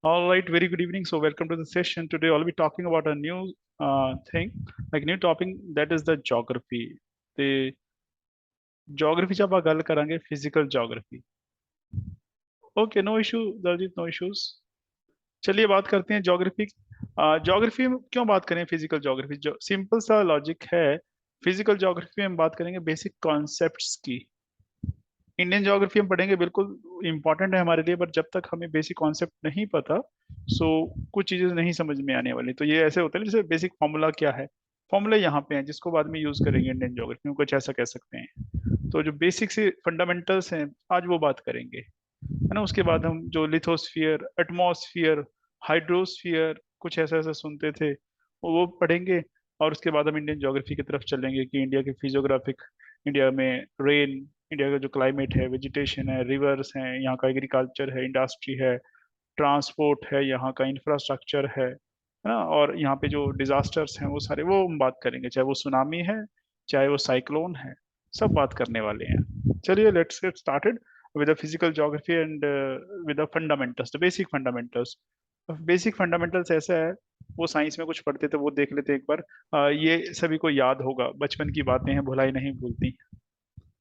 All right, very good evening. So, welcome to the session. Today, I'll be talking about a new thing, like new topic that is the geography. The geography जब आप गल करेंगे physical geography. Okay, no issue, दर्जित no issues. चलिए बात करते हैं geography. Geography में क्यों बात करें फिजिकल ज्योग्राफी? जो सिंपल सा लॉजिक है, फिजिकल ज्योग्राफी में हम बात करेंगे बेसिक कॉन्सेप्ट्स की। इंडियन ज्योग्राफी हम पढ़ेंगे, बिल्कुल इंपॉर्टेंट है हमारे लिए, बट जब तक हमें बेसिक कॉन्सेप्ट नहीं पता, सो कुछ चीजें नहीं समझ में आने वाली। तो ये ऐसे होता है जैसे बेसिक फॉर्मूला क्या है, फॉर्मूला यहाँ पे है जिसको बाद में यूज करेंगे इंडियन ज्योग्राफी में, कुछ ऐसा कह सकते हैं। तो जो बेसिक से फंडामेंटल्स हैं आज वो बात करेंगे, है ना। उसके बाद हम जो लिथोस्फियर, एटमॉस्फियर, हाइड्रोस्फियर, कुछ ऐसा ऐसा सुनते थे वो पढ़ेंगे। और उसके बाद हम इंडियन ज्योग्राफी की तरफ चलेंगे कि इंडिया के फिजियोग्राफिक, इंडिया में रेन, इंडिया का जो क्लाइमेट है, वेजिटेशन है, रिवर्स हैं, यहाँ का एग्रीकल्चर है, इंडस्ट्री है, ट्रांसपोर्ट है, यहाँ का इंफ्रास्ट्रक्चर है ना। और यहाँ पे जो डिजास्टर्स हैं वो सारे वो हम बात करेंगे, चाहे वो सुनामी है, चाहे वो साइक्लोन है, सब बात करने वाले हैं। चलिए let's get started with the physical geography and with the fundamentals, the basic fundamentals. Basic fundamentals ऐसा है, वो साइंस में कुछ पढ़ते थे वो देख लेते एक बार। ये सभी को याद होगा, बचपन की बातें हैं, भुलाई नहीं भूलती।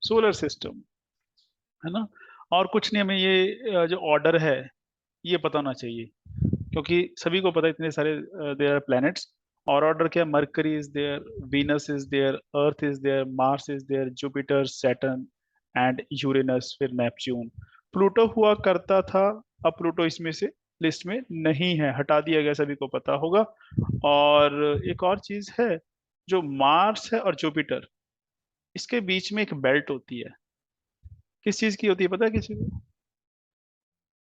सोलर सिस्टम, है ना। और कुछ नहीं, हमें ये जो ऑर्डर है ये पता होना चाहिए, क्योंकि सभी को पता है इतने सारे देयर आर प्लैनेट्स। और ऑर्डर क्या? Mercury is there, Venus is there, Earth is there, Mars is there, Jupiter, Saturn and Uranus, फिर नेपच्यून। प्लूटो हुआ करता था, अब प्लूटो इसमें से लिस्ट में नहीं है, हटा दिया गया, सभी को पता होगा। और एक और चीज है, जो मार्स है और जुपिटर, इसके बीच में एक बेल्ट होती है, किस चीज की होती है पता है किसी को?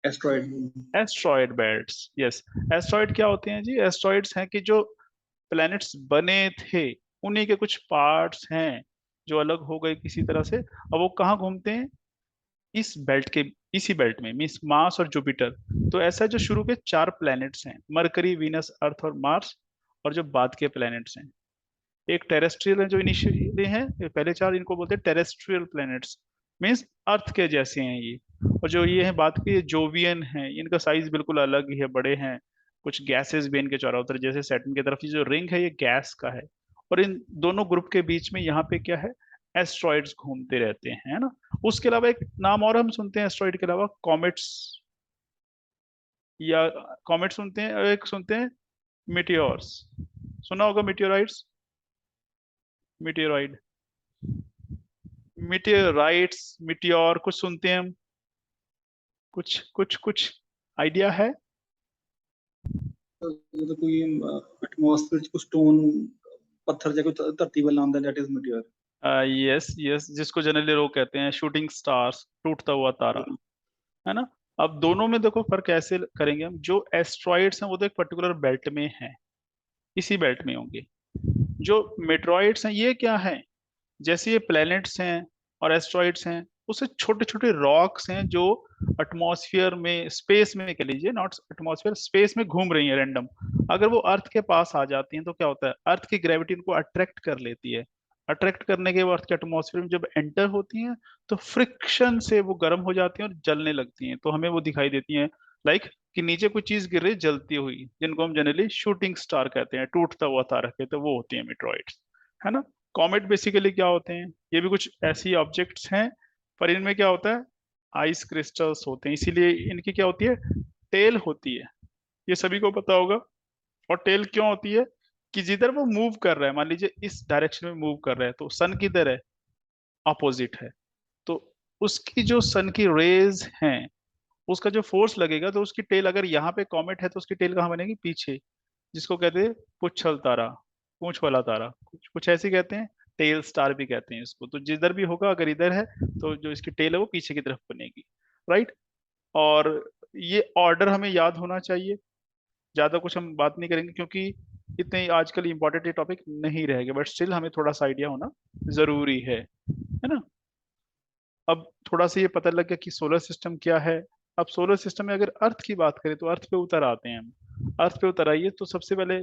Asteroid. Asteroid belts, yes. Asteroid क्या होते हैं जी? एस्ट्रॉयड्स हैं कि जो प्लैनेट्स बने थे उन्हीं के कुछ पार्ट्स हैं जो अलग हो गए किसी तरह से। अब वो कहाँ घूमते हैं? इस बेल्ट के, इसी बेल्ट में, मीन्स मार्स और जुपिटर। तो ऐसा जो शुरू के चार प्लैनेट्स हैं, मरकरी, वीनस, अर्थ और मार्स, और जो बाद के प्लैनेट्स हैं, एक टेरेस्ट्रियल है जो इनिशियली हैं, ये पहले चार, इनको बोलते हैं टेरेस्ट्रियल प्लैनेट्स, मीन्स अर्थ के जैसे हैं ये। और जो ये है बात की, जोवियन है, इनका साइज बिल्कुल अलग ही है, बड़े हैं। कुछ गैसेस भी इनके चारों तरफ, जैसे सैटर्न की तरफ ये जो रिंग है ये गैस का है। और इन दोनों ग्रुप के बीच में यहाँ पे क्या है? एस्ट्रॉइड्स घूमते रहते हैं, है ना। उसके अलावा एक नाम और हम सुनते हैं एस्ट्रॉइड के अलावा, कॉमेट्स, या कॉमेट सुनते हैं, और एक सुनते हैं मिटियोर्स। सुना होगा मिटियोराइट्स, मिटियोराइड, मिटियोराइट्स, मिटियोर, कुछ सुनते हैं हम, कुछ कुछ कुछ आइडिया है? तो कोई एटमॉस्फेयर को स्टोन पत्थर जैसे कोई धरती वाला आंदा that is meteor. Yes yes, जिसको जनरली लोग कहते हैं शूटिंग स्टार्स, टूटता हुआ तारा, है ना। अब दोनों में देखो फर्क कैसे करेंगे हम। जो एस्ट्रॉइड्स हैं वो तो एक पर्टिकुलर बेल्ट में है, इसी बेल्ट में होंगे। जो मेट्रॉइड्स हैं ये क्या है? जैसे ये प्लैनेट्स हैं और एस्ट्रॉइड्स हैं, उससे छोटे छोटे रॉक्स हैं जो एटमॉस्फेयर में, स्पेस में कह लीजिए, नॉट एटमॉस्फेयर, स्पेस में घूम रही है रैंडम। अगर वो अर्थ के पास आ जाती हैं तो क्या होता है? अर्थ की ग्रेविटी उनको अट्रैक्ट कर लेती है। अट्रैक्ट करने के बाद अर्थ के एटमॉस्फेयर में जब एंटर होती हैं तो फ्रिक्शन से वो गर्म हो जाती हैं और जलने लगती हैं, तो हमें वो दिखाई देती हैं, लाइक कि नीचे कोई चीज गिर रही है जलती हुई, जिनको हम जनरली शूटिंग स्टार कहते हैं, टूटता हुआ तारा कहते हैं, वो होती है मेट्रॉइड्स, है ना। कॉमेट बेसिकली क्या होते हैं? ये भी कुछ ऐसी ऑब्जेक्ट्स हैं, पर इनमें क्या होता है? आइस क्रिस्टल्स होते हैं, इसीलिए इनकी क्या होती है? टेल होती है, ये सभी को पता होगा। और टेल क्यों होती है? कि जिधर वो मूव कर रहा है, मान लीजिए इस डायरेक्शन में मूव कर रहा है, तो सन किधर है? अपोजिट है। तो उसकी जो सन की रेज हैं, उसका जो फोर्स लगेगा, तो उसकी टेल, अगर यहाँ पे कॉमेट है तो उसकी टेल कहाँ बनेगी? पीछे, जिसको कहते हैं पुच्छल तारा, पूंछ वाला तारा, कुछ कुछ ऐसे कहते हैं। टेल स्टार भी कहते हैं इसको। तो जिधर भी होगा, अगर इधर है तो जो इसकी टेल है वो पीछे की तरफ बनेगी, राइट। और ये ऑर्डर हमें याद होना चाहिए। ज्यादा कुछ हम बात नहीं करेंगे क्योंकि इतने आजकल इंपॉर्टेंट ये टॉपिक नहीं रहेगा, बट स्टिल हमें थोड़ा सा आइडिया होना जरूरी है ना। अब थोड़ा सा ये पता लग गया कि सोलर सिस्टम क्या है। अब सोलर सिस्टम में अगर अर्थ की बात करें तो अर्थ पे उतर आते हैं हम। अर्थ पे उतर आइए तो सबसे पहले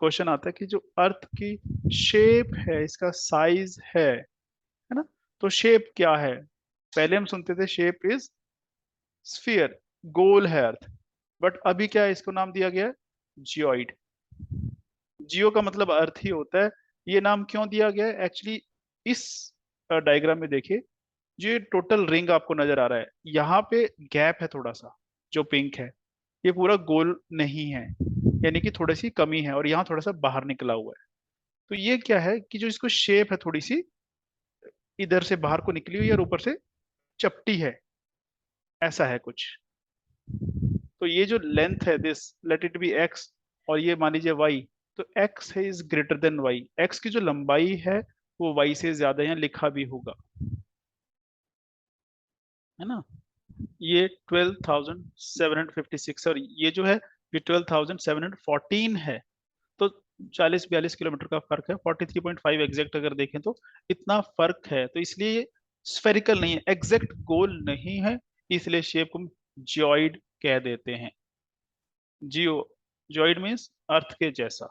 क्वेश्चन आता है कि जो अर्थ की शेप है, इसका साइज है ना। तो शेप क्या है? पहले हम सुनते थे शेप इज स्फीयर, गोल है अर्थ। बट अभी क्या है, इसको नाम दिया गया है जियोइड। जियो का मतलब अर्थ ही होता है। ये नाम क्यों दिया गया है एक्चुअली, इस डायग्राम में देखिए, जो ये टोटल रिंग आपको नजर आ रहा है, यहाँ पे गैप है थोड़ा सा, जो पिंक है, ये पूरा गोल नहीं है, यानी कि थोड़ी सी कमी है, और यहाँ थोड़ा सा बाहर निकला हुआ है। तो ये क्या है कि जो इसको शेप है थोड़ी सी इधर से बाहर को निकली हुई है और ऊपर से चपटी है, ऐसा है कुछ। तो ये जो लेंथ है this, let it be x, और ये मान लीजिए वाई, तो एक्स है is greater than y, x की जो लंबाई है वो वाई से ज्यादा यहाँ लिखा भी होगा, है ना। ये 12,756 और ये जो है ये 12,714 है। तो 40-42 किलोमीटर का फर्क है, 43.5 एग्जैक्ट अगर देखें तो इतना फर्क है। तो इसलिए स्फेरिकल नहीं है, एग्जैक्ट गोल नहीं है, इसलिए शेप को जियोइड कह देते हैं। जियो, जियोइड मीन्स अर्थ के जैसा,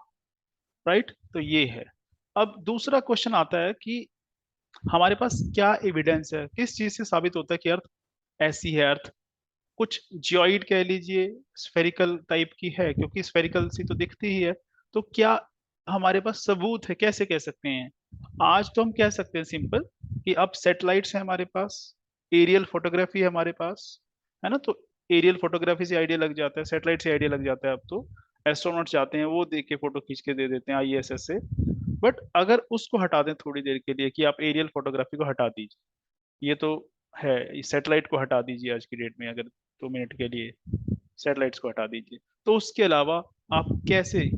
राइट। तो ये है। अब दूसरा क्वेश्चन आता है कि हमारे पास क्या एविडेंस है, किस चीज से साबित होता है कि अर्थ ऐसी है, अर्थ कुछ जियोइड कह लीजिए, स्फेरिकल टाइप की है, क्योंकि स्फेरिकल सी तो दिखती ही है। तो क्या हमारे पास सबूत है, कैसे कह सकते हैं? आज तो हम कह सकते हैं सिंपल कि अब सैटेलाइट्स है हमारे पास, एरियल फोटोग्राफी है हमारे पास, है ना। तो एरियल फोटोग्राफी से आइडिया लग जाता है, सैटेलाइट से आइडिया लग जाता है। अब तो एस्ट्रोनॉट जाते हैं, वो देख के फोटो खींच के दे देते हैं आईएसएस से। बट अगर उसको हटा दें थोड़ी देर के लिए कि आप एरियल फोटोग्राफी को हटा दीजिए, ये तो है, सैटेलाइट को हटा दीजिए आज की डेट में, अगर 2 मिनट के लिए सैटेलाइट्स को हटा दीजिए, तो उसके अलावा आप कैसे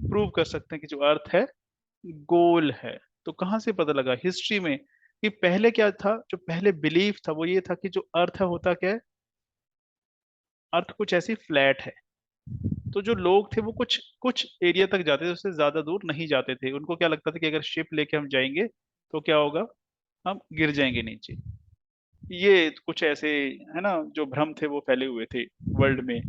प्रूव कर सकते हैं कि जो अर्थ है गोल है? तो कहाँ से पता लगा हिस्ट्री में कि पहले क्या था, जो पहले बिलीफ था वो ये था कि जो अर्थ है होता क्या है, अर्थ कुछ ऐसी फ्लैट है। तो जो लोग थे वो कुछ कुछ एरिया तक जाते थे, उससे ज्यादा दूर नहीं जाते थे। उनको क्या लगता था कि अगर शिप लेके हम जाएंगे तो क्या होगा, हम गिर जाएंगे नीचे। ये कुछ ऐसे, है ना, जो भ्रम थे वो फैले हुए थे वर्ल्ड में।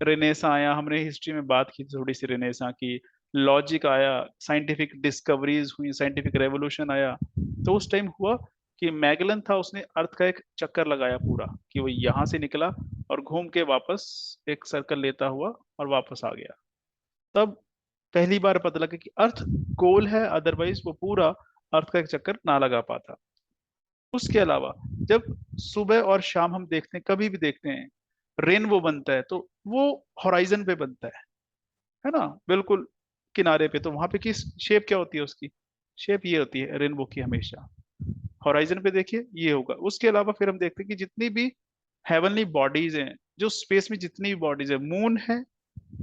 रेनेसा आया, हमने हिस्ट्री में बात की थोड़ी सी रेनेसा की, लॉजिक आया, साइंटिफिक डिस्कवरीज हुई, साइंटिफिक रेवोल्यूशन आया। तो उस टाइम हुआ कि मैगलन था, उसने अर्थ का एक चक्कर लगाया पूरा, कि वो यहाँ से निकला और घूम के वापस एक सर्कल लेता हुआ और वापस आ गया। तब पहली बार पता लगा कि अर्थ गोल है, अदरवाइज वो पूरा अर्थ का एक चक्कर ना लगा पाता। उसके अलावा जब सुबह और शाम हम देखते हैं, कभी भी देखते हैं, रेनबो बनता है, तो वो होराइजन पे बनता है ना, बिल्कुल किनारे पे। तो वहां पे किस शेप क्या होती है उसकी, शेप ये होती है रेनबो की हमेशा, होराइजन पे देखिए ये होगा। उसके अलावा फिर हम देखते हैं कि जितनी भी हेवनली बॉडीज हैं, जो स्पेस में जितनी भी बॉडीज है, मून है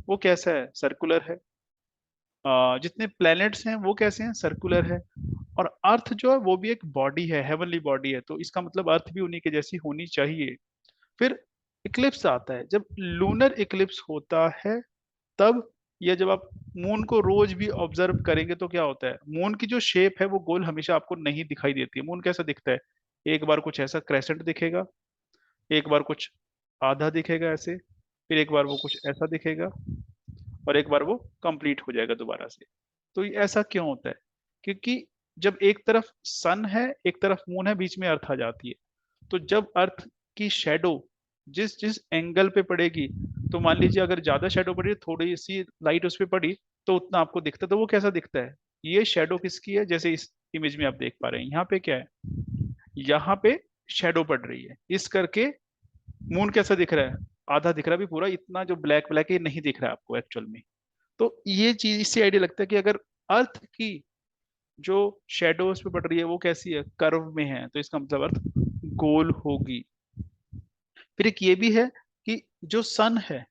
वो कैसा है, सर्कुलर है। जितने प्लैनेट्स हैं वो कैसे हैं, सर्कुलर है। और अर्थ जो है वो भी एक बॉडी है, हेवनली बॉडी है, तो इसका मतलब अर्थ भी उन्हीं के जैसी होनी चाहिए। फिर इक्लिप्स आता है, जब लूनर इक्लिप्स होता है तब, या जब आप मून को रोज भी ऑब्जर्व करेंगे तो क्या होता है, मून की जो शेप है वो गोल हमेशा आपको नहीं दिखाई देती है। मून कैसा दिखता है, एक बार कुछ ऐसा क्रेसेंट दिखेगा, एक बार कुछ आधा दिखेगा ऐसे, फिर एक बार वो कुछ ऐसा दिखेगा, और एक बार वो कंप्लीट हो जाएगा दोबारा से। तो ये ऐसा क्यों होता है? क्योंकि जब एक तरफ सन है, एक तरफ मून है, बीच में अर्थ आ जाती है। तो जब अर्थ की शेडो जिस जिस एंगल पे पड़ेगी, तो मान लीजिए अगर ज्यादा शेडो पड़ी, थोड़ी सी लाइट उस पर पड़ी, तो उतना आपको दिखता है। तो वो कैसा दिखता है, ये शेडो किसकी है, जैसे इस इमेज में आप देख पा रहे हैं, यहाँ पे क्या है, यहाँ पे शेडो पड़ रही है, इस करके मून कैसा दिख रहा है, आधा दिख रहा है, भी पूरा इतना जो ब्लैक ब्लैक है नहीं दिख रहा है आपको एक्चुअल में। तो ये चीज, इससे आइडिया लगता है कि अगर अर्थ की जो शेडो उस पे पड़ रही है वो कैसी है, कर्व में है, तो इसका मतलब अर्थ गोल होगी। फिर एक ये भी है कि जो सन है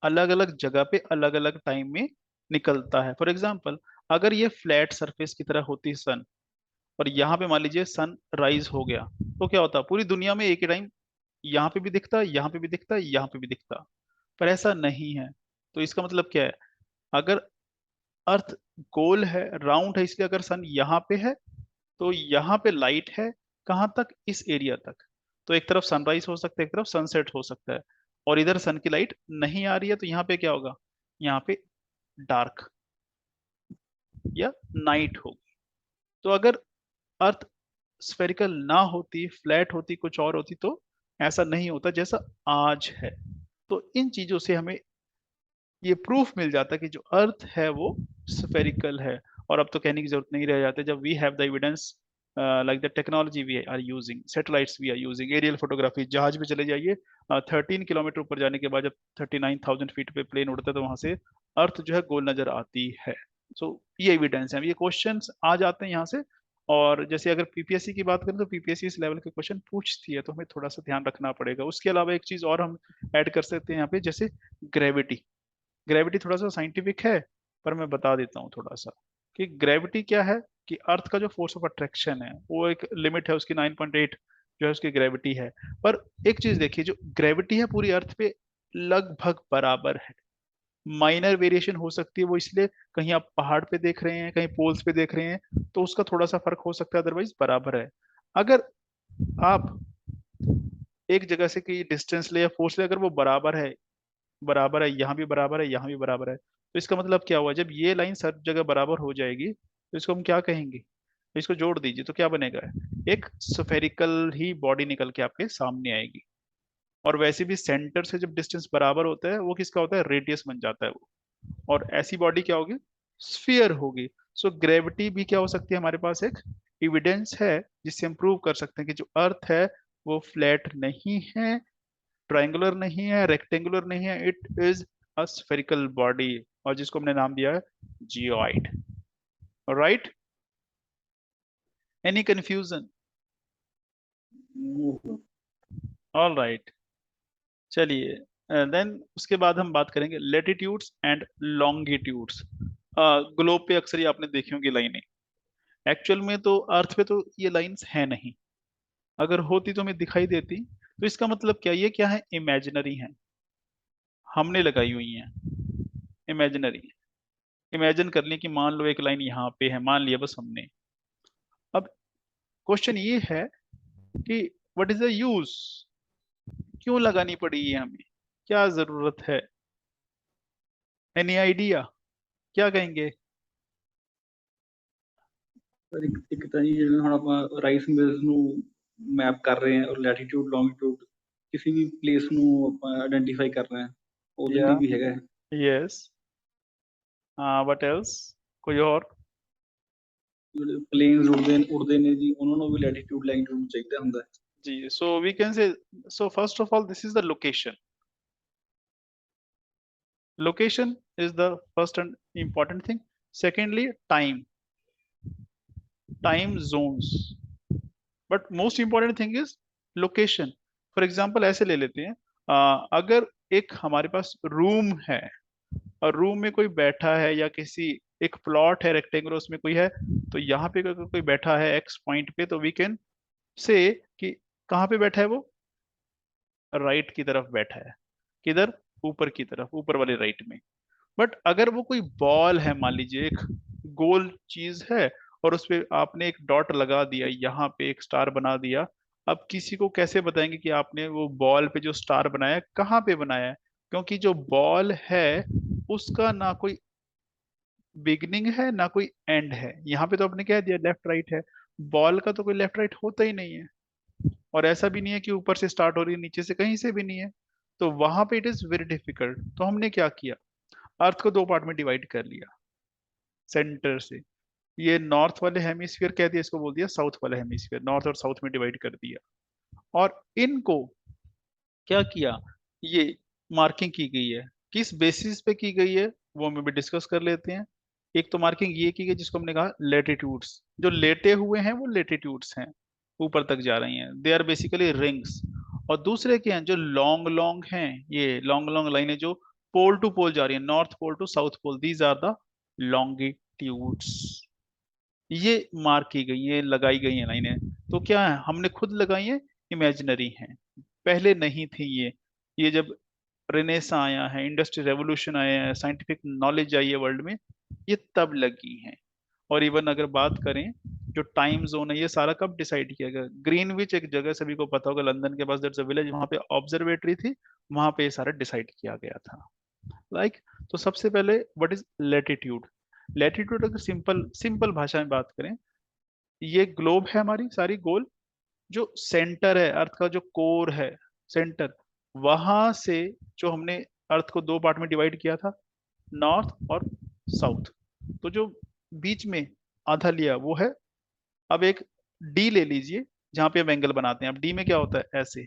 अलग अलग जगह पे अलग अलग टाइम में निकलता है। फॉर एग्जाम्पल, अगर ये फ्लैट सरफेस की तरह होती सन, और यहाँ पे मान लीजिए सन राइज हो गया, तो क्या होता, पूरी दुनिया में एक ही टाइम यहाँ पे भी दिखता, यहाँ पे भी दिखता, यहाँ पे भी दिखता। पर ऐसा नहीं है। तो इसका मतलब क्या है, अगर अर्थ गोल है, राउंड है, इसलिए अगर सन यहाँ पे है तो यहाँ पे लाइट है, कहाँ तक, इस एरिया तक। तो एक तरफ सनराइज हो सकता है, एक तरफ सनसेट हो सकता है, और इधर सन की लाइट नहीं आ रही है, तो यहाँ पे क्या होगा, यहाँ पे डार्क या नाइट होगी। तो अगर अर्थ स्फेरिकल ना होती, फ्लैट होती, कुछ और होती, तो ऐसा नहीं होता जैसा आज है। तो इन चीजों से हमें ये प्रूफ मिल जाता है कि जो अर्थ है वो स्फेरिकल है। और अब तो कहने की जरूरत नहीं रह जाती जब we have the evidence, like the technology we are using, satellites we are using, aerial photography, जहाज पे चले जाइए 13 किलोमीटर ऊपर जाने के बाद जब 39,000 फीट पे प्लेन उड़ता है तो वहां से अर्थ जो है गोल नजर आती है। सो ये एविडेंस है, ये क्वेश्चंस आ जाते हैं यहाँ से। और जैसे अगर पीपीएससी की बात करें तो पीपीएससी इस लेवल के क्वेश्चन पूछती है, तो हमें थोड़ा सा ध्यान रखना पड़ेगा। उसके अलावा एक चीज और हम ऐड कर सकते हैं यहाँ पे, जैसे ग्रेविटी। ग्रेविटी थोड़ा सा साइंटिफिक है, पर मैं बता देता हूँ थोड़ा सा कि ग्रेविटी क्या है। कि अर्थ का जो फोर्स ऑफ अट्रैक्शन है वो एक लिमिट है उसकी 9.8 जो है उसकी ग्रेविटी है। पर एक चीज देखिए, जो ग्रेविटी है पूरी अर्थ पे लगभग बराबर है। माइनर वेरिएशन हो सकती है, वो इसलिए कहीं आप पहाड़ पे देख रहे हैं कहीं पोल्स पे देख रहे हैं तो उसका थोड़ा सा फर्क हो सकता है, अदरवाइज बराबर है। अगर आप एक जगह से की डिस्टेंस ले या फोर्स ले, अगर वो बराबर है, यहाँ भी बराबर है, यहाँ भी बराबर है, तो इसका मतलब क्या हुआ, जब ये लाइन सब जगह बराबर हो जाएगी तो इसको हम क्या कहेंगे। इसको जोड़ दीजिए तो क्या बनेगा, एक स्फेरिकल ही बॉडी निकल के आपके सामने आएगी। और वैसे भी सेंटर से जब डिस्टेंस बराबर होता है वो किसका होता है, रेडियस बन जाता है वो। और ऐसी बॉडी क्या होगी, स्फीयर होगी। सो ग्रेविटी भी क्या हो सकती है, हमारे पास एक एविडेंस है जिससे हम प्रूव कर सकते हैं कि जो अर्थ है वो फ्लैट नहीं है, ट्रायंगुलर नहीं है, रेक्टेंगुलर नहीं है, it is a spherical body, और जिसको हमने नाम दिया है geoid. Right, any confusion? All right, चलिए। देन उसके बाद हम बात करेंगे लेटिट्यूड्स एंड लॉन्गिट्यूड्स। ग्लोब पे अक्सर ये आपने देखी होंगी लाइनें, एक्चुअल में तो अर्थ पे तो ये लाइंस है नहीं, अगर होती तो हमें दिखाई देती। तो इसका मतलब क्या, ये क्या है, इमेजिनरी है, हमने लगाई हुई है, इमेजिनरी। इमेजिन कर लिया कि मान लो एक लाइन यहाँ पे है, मान लिया बस हमने। अब क्वेश्चन ये है कि व्हाट इज द यूज, क्यों लगानी पड़ी ये हमें, क्या जरूरत है, एनी आइडिया, क्या कहेंगे? ਪਰ ਇੱਕ ਤਾਂ ਜੀ ਜਿਵੇਂ ਹੁਣ ਆਪਾਂ ਰਾਈਸ ਮਿਲਸ ਨੂੰ ਮੈਪ ਕਰ ਰਹੇ ਹਾਂ ਔਰ ਲੈਟੀਟਿਊਡ ਲੌਂਗੀਟਿਊਡ ਕਿਸੇ ਵੀ ਪਲੇਸ ਨੂੰ ਆਪਾਂ ਆਇਡੈਂਟੀਫਾਈ ਕਰ ਰਹੇ ਹਾਂ ਉਹਦੇ या, ਲਈ ਵੀ ਹੈਗਾ यस, व्हाट एल्स, कोई और? ਜਿਹੜੇ ਪਲੇਨਸ ਉੜਦੇ ਨੇ ਜੀ ਉਹਨਾਂ ਨੂੰ ਵੀ ਲੈਟੀਟਿਊਡ ਲੌਂਗੀਟਿਊਡ ਚਾਹੀਦਾ ਹੁੰਦਾ ਹੈ जी, सो we can say, so first of all this is the location. Location is the first and important thing. secondly, time, time zones, but most important thing is location. For example ऐसे ले लेते हैं, अगर एक हमारे पास रूम है और room में कोई बैठा है, या किसी एक प्लॉट है रेक्टेंगुलर उसमें कोई है, तो यहाँ पे अगर कोई बैठा है एक्स पॉइंट पे, तो वी कैन से कि कहाँ पे बैठा है वो, राइट की तरफ बैठा है। किधर, ऊपर की तरफ, ऊपर वाले राइट में। बट अगर वो कोई बॉल है, मान लीजिए एक गोल चीज है, और उस पे आपने एक डॉट लगा दिया, यहाँ पे एक स्टार बना दिया, अब किसी को कैसे बताएंगे कि आपने वो बॉल पे जो स्टार बनाया है कहाँ पे बनाया है? क्योंकि जो बॉल है उसका ना कोई बिगनिंग है ना कोई एंड है। यहाँ पे तो आपने कह दिया लेफ्ट राइट है, बॉल का तो कोई लेफ्ट राइट होता ही नहीं है। और ऐसा भी नहीं है कि ऊपर से स्टार्ट हो रही है नीचे से, कहीं से भी नहीं है। तो वहां पे इट इज वेरी डिफिकल्ट। तो हमने क्या किया, अर्थ को दो पार्ट में डिवाइड कर लिया सेंटर से। ये नॉर्थ वाले हेमिस्फीयर कह दिया, इसको बोल दिया साउथ वाले हेमिस्फीयर, नॉर्थ और साउथ में डिवाइड कर दिया। और इनको क्या किया, ये मार्किंग की गई है, किस बेसिस पे की गई है वो हम भी डिस्कस कर लेते हैं। एक तो मार्किंग ये की गई जिसको हमने कहा लेटिट्यूड्स, जो लेटे हुए हैं वो लेटिट्यूड्स हैं, ऊपर तक जा रही हैं, दे आर बेसिकली रिंग्स। और दूसरे क्या हैं, जो लॉन्ग लॉन्ग हैं, ये लॉन्ग लॉन्ग लाइनें जो पोल टू पोल जा रही है, north pole to south pole, these are the longitudes. ये मार्क की गई है, लगाई गई है लाइनें। तो क्या है, हमने खुद लगाई है, इमेजिनरी हैं, पहले नहीं थी ये जब रेनेसा आया है, इंडस्ट्री रेवोल्यूशन आया है, साइंटिफिक नॉलेज आई है वर्ल्ड में, ये तब लगी हैं। और इवन अगर बात करें जो टाइम जोन है, ये सारा कब डिसाइड किया गया, ग्रीनविच एक जगह सभी को पता होगा, लंदन के पास दैट्स अ विलेज, वहां पे ऑब्जर्वेटरी थी, वहां पे ये सारा डिसाइड किया गया था। लाइक तो सबसे पहले व्हाट इज लेटिट्यूड। लेटिट्यूड अगर सिंपल सिंपल भाषा में बात करें, ये ग्लोब है हमारी सारी गोल, जो सेंटर है अर्थ का, जो कोर है सेंटर, वहां से जो हमने अर्थ को दो पार्ट में डिवाइड किया था, नॉर्थ और साउथ, तो जो बीच में आधा लिया वो है, अब एक डी ले लीजिए जहां पे हम एंगल बनाते हैं। अब डी में क्या होता है, ऐसे,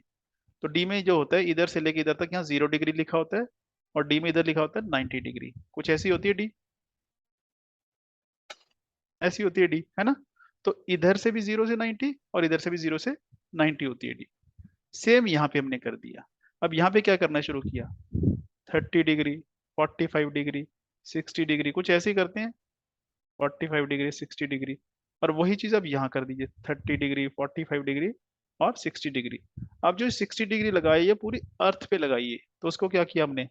तो डी में जो होता है इधर से लेके इधर तक यहाँ 0 डिग्री लिखा होता है, और डी में इधर लिखा होता है 90 डिग्री, कुछ ऐसी होती है डी, ऐसी होती है डी, है ना। तो इधर से भी 0 से 90 और इधर से भी 0 से 90 होती है डी। सेम यहाँ पे हमने कर दिया। अब यहाँ पे क्या करना शुरू किया, 30 डिग्री, 45 डिग्री, 60 डिग्री, कुछ ऐसे ही करते हैं, 45 डिग्री, 60 डिग्री, और वही चीज अब यहाँ कर दीजिए, 30 डिग्री, 45 डिग्री और 60 डिग्री। अब जो 60 डिग्री लगाई है पूरी अर्थ पे लगाइए, तो उसको क्या किया हमने,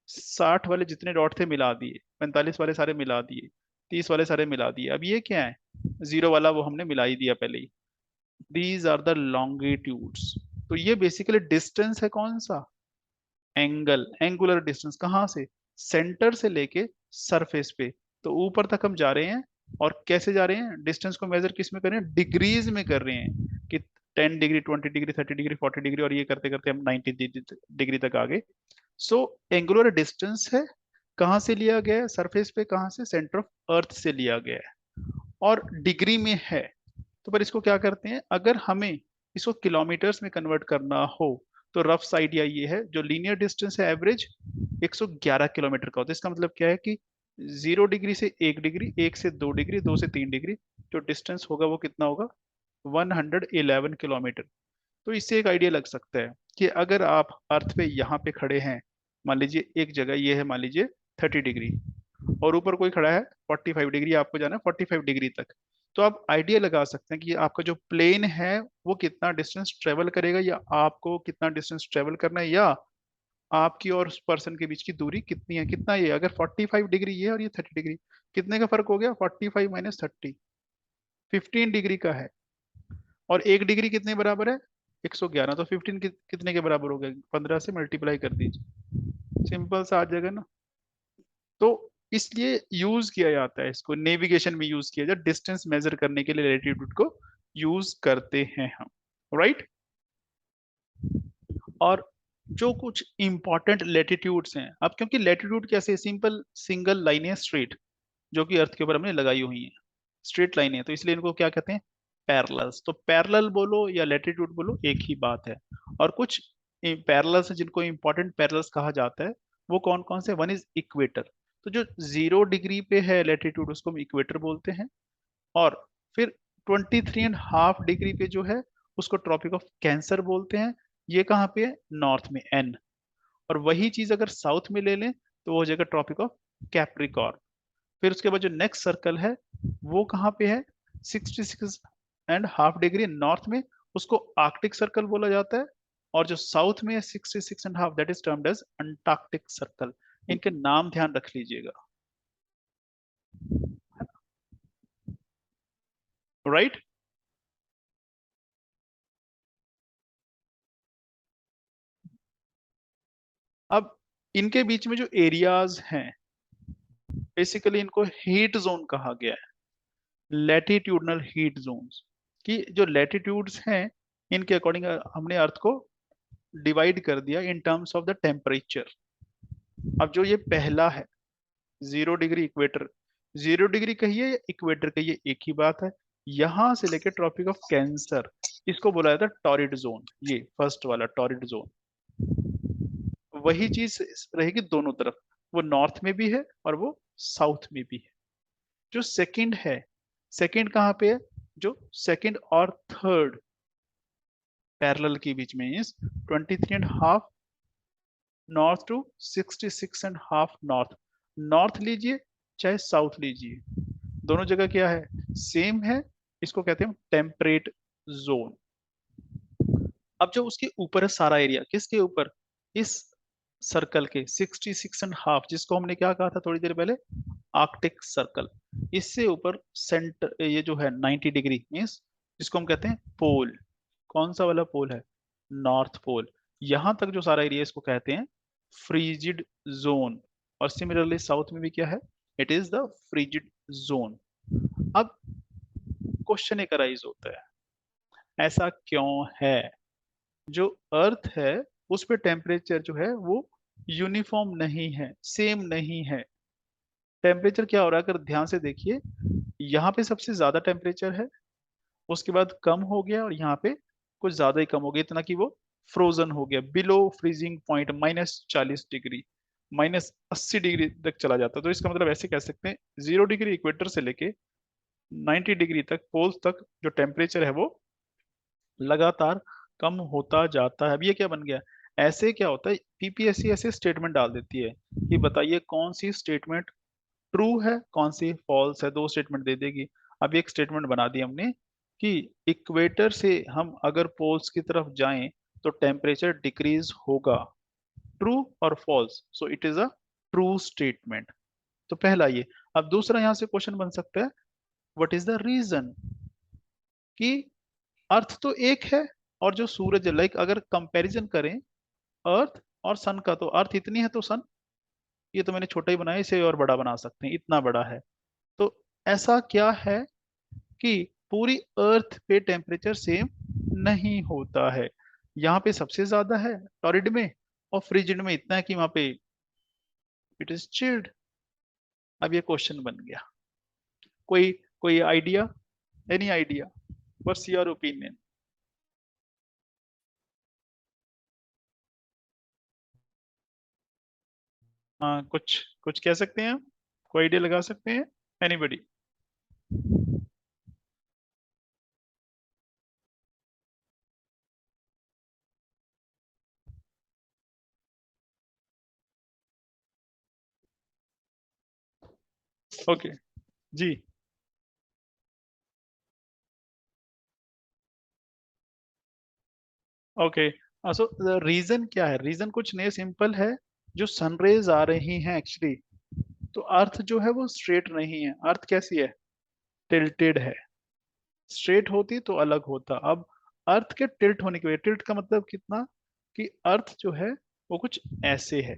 60 वाले जितने डॉट थे मिला दिए, 45 वाले सारे मिला दिए, 30 वाले सारे मिला दिए। अब ये क्या है, जीरो वाला वो हमने मिला ही दिया पहले ही। These are the longitudes. तो ये बेसिकली डिस्टेंस है, कौन सा, एंगल, एंगुलर डिस्टेंस, कहाँ से, सेंटर से लेके सरफेस पे। तो ऊपर तक हम जा रहे हैं, और कैसे जा रहे हैं, डिस्टेंस को मेजर किस में कर रहे हैं, डिग्रीज में कर रहे हैं, कि 10 डिग्री, 20 डिग्री, 30 डिग्री, 40 डिग्री, और ये करते करते हम 90 डिग्री तक आ गए। सो एंगुलर डिस्टेंस है, कहाँ से लिया गया है, सरफेस पे, कहाँ से, सेंटर ऑफ अर्थ से लिया गया है, और डिग्री में है। तो पर इसको क्या करते हैं, अगर हमें इसको किलोमीटर्स में कन्वर्ट करना हो, तो रफ आइडिया ये है, जो लीनियर डिस्टेंस है एवरेज 111 किलोमीटर का होता है। इसका मतलब क्या है कि 0 डिग्री से 1 डिग्री, 1 से 2 डिग्री, 2 से 3 डिग्री, जो डिस्टेंस होगा वो कितना होगा, 111 किलोमीटर। तो इससे एक आइडिया लग सकता है कि अगर आप अर्थ पे यहाँ पे खड़े हैं, मान लीजिए एक जगह ये है, मान लीजिए 30 डिग्री, और ऊपर कोई खड़ा है 45 डिग्री, आपको जाना है 45 डिग्री तक, तो आप आइडिया लगा सकते हैं कि आपका जो प्लेन है वो कितना डिस्टेंस ट्रेवल करेगा, या आपको कितना डिस्टेंस ट्रेवल करना है, या आपकी और उस पर्सन के बीच की दूरी कितनी है, कितना ये, अगर 45 डिग्री ये और ये 30 डिग्री, कितने का फर्क हो गया, 45 माइनस 30, 15 डिग्री का है। और 1 डिग्री कितने बराबर है, 111, तो 15 कितने के बराबर हो गया, 15 से मल्टीप्लाई कर दीजिए, सिंपल सा आ जाएगा ना। तो इसलिए यूज किया जाता है, इसको नेविगेशन में यूज किया जाता है, डिस्टेंस मेजर करने के लिए लैटिट्यूड को यूज करते हैं हम, राइट। और जो कुछ इंपॉर्टेंट लैटिट्यूड्स हैं, अब क्योंकि लैटिट्यूड कैसे, सिंपल सिंगल लाइन है स्ट्रेट, जो कि अर्थ के ऊपर हमने लगाई हुई है, स्ट्रेट लाइन है, तो इसलिए इनको क्या कहते हैं, पैरेलल्स। तो पैरेलल बोलो या लैटिट्यूड बोलो एक ही बात है। और कुछ पैरेलल्स हैं जिनको इंपॉर्टेंट पैरेलल्स कहा जाता है, वो कौन कौन से, वन इज इक्वेटर। तो जो 0 डिग्री पे है लैटिट्यूड उसको हम इक्वेटर बोलते हैं, और फिर 23.5 डिग्री पे जो है उसको ट्रॉपिक ऑफ कैंसर बोलते हैं। ये कहाँ पे है, नॉर्थ में, एन। और वही चीज अगर साउथ में ले लें तो वो हो जाएगा ट्रॉपिक ऑफ कैप्रिकॉर्न। फिर उसके बाद जो नेक्स्ट सर्कल है वो कहाँ पे है, 66.5 डिग्री नॉर्थ में, उसको आर्कटिक सर्कल बोला जाता है। और जो साउथ में है 66.5, that is termed as Antarctic circle. इनके नाम ध्यान रख लीजिएगा, राइट। अब इनके बीच में जो एरियाज हैं, बेसिकली इनको हीट जोन कहा गया है, लैटिट्यूडनल हीट जोन्स। कि जो लैटिट्यूड्स हैं इनके अकॉर्डिंग हमने अर्थ को डिवाइड कर दिया in terms of the temperature. अब जो ये पहला है 0 डिग्री इक्वेटर, 0 डिग्री कहिए या इक्वेटर कहिए एक ही बात है। यहां से लेकर ट्रॉपिक ऑफ कैंसर, इसको बोला जाता है टॉरिड जोन। ये फर्स्ट वाला टॉरिड जोन, वही चीज रहेगी दोनों तरफ, वो नॉर्थ में भी है और वो साउथ में भी है। जो सेकंड है, सेकंड कहाँ पे है, जो सेकंड और थर्ड पैरेलल के बीच में is 23.5 north to 66.5 north. North लीजिए चाहे साउथ लीजिए, दोनों जगह क्या है, सेम है। इसको कहते हैं टेम्परेट जोन। अब जो उसके ऊपर है सारा एरिया, किसके ऊपर, इस सर्कल के 66.5, जिसको हमने क्या कहा था थोड़ी देर पहले, आर्कटिक सर्कल। इससे ऊपर सेंटर ये जो है 90 डिग्री मीन्स, जिसको हम कहते हैं पोल। कौन सा वाला पोल है, नॉर्थ पोल। यहां तक जो सारा एरिया इसको कहते हैं फ्रीजिड जोन। और सिमिलरली साउथ में भी क्या है, it is the frigid zone. अब क्वेश्चन एक अराइज होता है, ऐसा क्यों है, जो अर्थ है उस पे टेम्परेचर जो है वो यूनिफॉर्म नहीं है, सेम नहीं है। टेम्परेचर क्या हो रहा है, अगर ध्यान से देखिए, यहाँ पे सबसे ज्यादा टेम्परेचर है, उसके बाद कम हो गया, और यहाँ पे कुछ ज्यादा ही कम हो गया, इतना कि वो फ्रोजन हो गया, below freezing point, -40 degree, -80 degree तक चला जाता है। तो इसका मतलब ऐसे कह सकते हैं, 0 डिग्री इक्वेटर से लेके 90 डिग्री तक, पोल्स तक जो टेम्परेचर है वो लगातार कम होता जाता है। अब ये क्या बन गया, ऐसे क्या होता है, पीपीएससी ऐसे स्टेटमेंट डाल देती है कि बताइए कौन सी स्टेटमेंट ट्रू है, कौन सी फॉल्स है, दो स्टेटमेंट दे देगी। अब एक स्टेटमेंट बना दी हमने कि इक्वेटर से हम अगर पोल्स की तरफ जाएं तो टेम्परेचर डिक्रीज होगा, ट्रू और false, so it is a true statement. तो पहला ये। अब दूसरा यहां से क्वेश्चन बन सकता है, व्हाट इज द रीजन, कि अर्थ तो एक है, और जो सूरज है, लाइक अगर कंपैरिजन करें अर्थ और सन का, तो अर्थ इतनी है तो सन, ये तो मैंने छोटा ही बनाया, इसे और बड़ा बना सकते हैं, इतना बड़ा है। तो ऐसा क्या है कि पूरी अर्थ पे टेम्परेचर सेम नहीं होता है। यहाँ पे सबसे ज्यादा है टॉरिड में, और फ्रिजिड में इतना है कि वहां पे इट इज चिल्ड। अब ये क्वेश्चन बन गया, कोई कोई idea, any idea, what's your opinion? कुछ कुछ कह सकते हैं आप, कोई आइडिया लगा सकते हैं, एनीबडी? ओके, जी। ओके, सो रीजन क्या है, रीजन कुछ नहीं, सिंपल है। जो सनरेज आ रही हैं एक्चुअली, तो अर्थ जो है वो स्ट्रेट नहीं है, अर्थ कैसी है, टिल्टेड है। स्ट्रेट होती तो अलग होता। अब अर्थ के टिल्ट होने की वजह, टिल्ट का मतलब कितना, कि अर्थ जो है वो कुछ ऐसे है।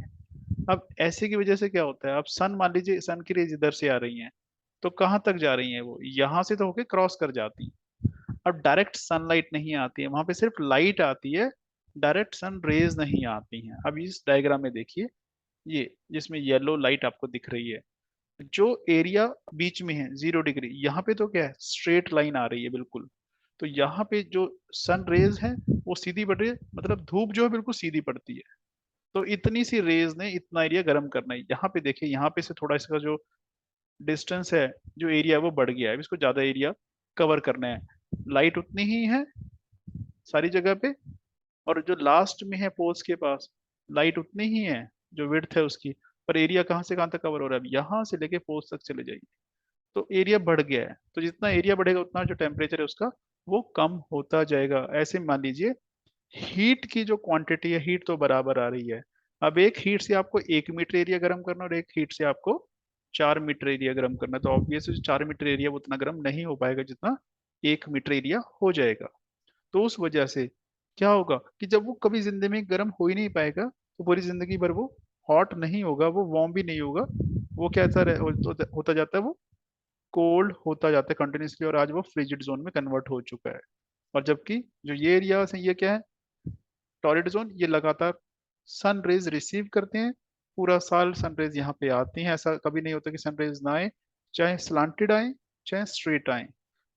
अब ऐसे की वजह से क्या होता है, अब सन मान लीजिए, सन की रेज इधर से आ रही हैं, तो कहाँ तक जा रही हैं, वो यहाँ से तो होके क्रॉस कर जाती हैं। अब डायरेक्ट सनलाइट नहीं आती है वहां पे, सिर्फ लाइट आती है, डायरेक्ट सन रेज नहीं आती हैं। अब इस डायग्राम में देखिए, ये जिसमें येलो लाइट आपको दिख रही है, जो एरिया बीच में है 0 डिग्री, यहाँ पे तो क्या है, स्ट्रेट लाइन आ रही है बिल्कुल। तो यहाँ पे जो सन रेज है वो सीधी पड़ रही है, मतलब धूप जो है बिल्कुल सीधी पड़ती है। तो इतनी सी रेज ने इतना एरिया गर्म करना है। यहाँ पे देखिए, यहाँ पे से थोड़ा इसका जो डिस्टेंस है, जो एरिया है वो बढ़ गया है, इसको ज्यादा एरिया कवर करना है। लाइट उतनी ही है सारी जगह पे, और जो लास्ट में है पोल्स के पास, लाइट उतनी ही है जो विड्थ है उसकी, पर एरिया कहाँ से कहाँ तक कवर हो रहा है, अब यहाँ से लेके पोल्स तक चले जाइए, तो एरिया बढ़ गया है। तो जितना एरिया बढ़ेगा उतना जो टेम्परेचर है उसका वो कम होता जाएगा। ऐसे मान लीजिए, हीट की जो क्वांटिटी है, हीट तो बराबर आ रही है। अब एक हीट से आपको 1 मीटर एरिया गर्म करना, और एक हीट से आपको 4 मीटर एरिया गर्म करना, तो ऑब्वियसली 4 मीटर एरिया वो उतना गर्म नहीं हो पाएगा जितना 1 मीटर एरिया हो जाएगा। तो उस वजह से क्या होगा कि जब वो कभी जिंदगी में गर्म हो ही नहीं पाएगा, तो पूरी जिंदगी भर वो हॉट नहीं होगा, वो वार्म भी नहीं होगा, वो कैसा होता जाता है, वो कोल्ड होता जाता है कंटिन्यूसली, और आज वो फ्रिजिड जोन में कन्वर्ट हो चुका है। और जबकि जो ये एरिया है, ये क्या है, टॉरिड जोन, ये लगातार सन रेज रिसीव करते हैं, पूरा साल सन रेज यहाँ पे आती हैं, ऐसा कभी नहीं होता कि सन रेज ना आए, चाहे स्लांटेड आए चाहे स्ट्रेट आए,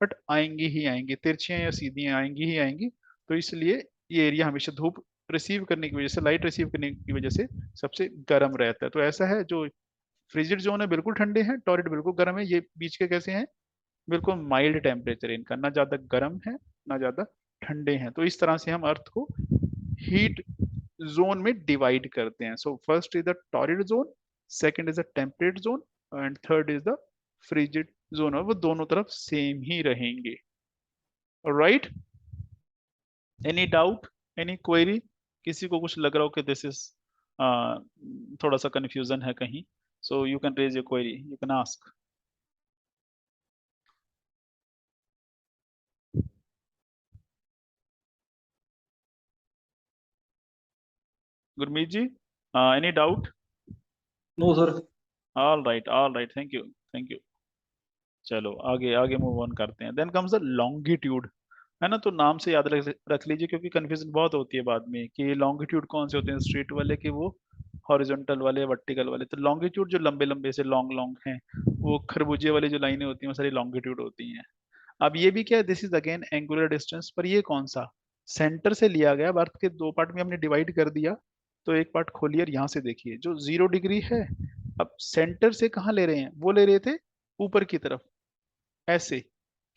बट आएंगी ही आएंगी, तिरछियां या सीधी आएंगी ही आएंगी। तो इसलिए ये एरिया हमेशा धूप रिसीव करने की वजह से, लाइट रिसीव करने की वजह से सबसे गर्म रहता है। तो ऐसा है, जो फ्रिजिड जोन है बिल्कुल ठंडे हैं, टॉरिड बिल्कुल गर्म है, ये बीच के कैसे हैं, बिल्कुल माइल्ड टेम्परेचर है इनका, ना ज्यादा गर्म है ना ज्यादा ठंडे हैं। तो इस तरह से हम अर्थ को हीट जोन में डिवाइड करते हैं। So first is the torrid zone, second is the temperate zone, and third is the frigid zone, और वो दोनों तरफ सेम ही रहेंगे। Right, any doubt, any query, किसी को कुछ लग रहा हो कि दिस इज थोड़ा सा कंफ्यूजन है कहीं, so you can raise your query, you can ask. Gurmeet ji, any doubt? No sir. All right, thank you, thank you. चलो आगे आगे मूव ऑन करते हैं। Then comes the longitude. है ना। तो नाम से याद रख लीजिए, क्योंकि कंफ्यूजन बहुत होती है बाद में कि लॉन्गिट्यूड कौन से होते हैं, स्ट्रेट वाले कि वो हॉरिजॉन्टल वाले, वर्टिकल वाले। तो लॉन्गिट्यूड जो लंबे लंबे से लॉन्ग लॉन्ग हैं, वो खरबूजे वाली जो लाइनें होती हैं वो सारी लॉन्गिट्यूड होती हैं। अब ये भी क्या है, this is again angular distance, पर ये कौन सा, सेंटर से लिया गया। अब अर्थ के दो पार्ट में हमने डिवाइड कर दिया, तो एक पार्ट खोलिए और यहाँ से देखिए जो 0 डिग्री है, अब सेंटर से कहाँ ले रहे हैं, वो ले रहे थे ऊपर की तरफ, ऐसे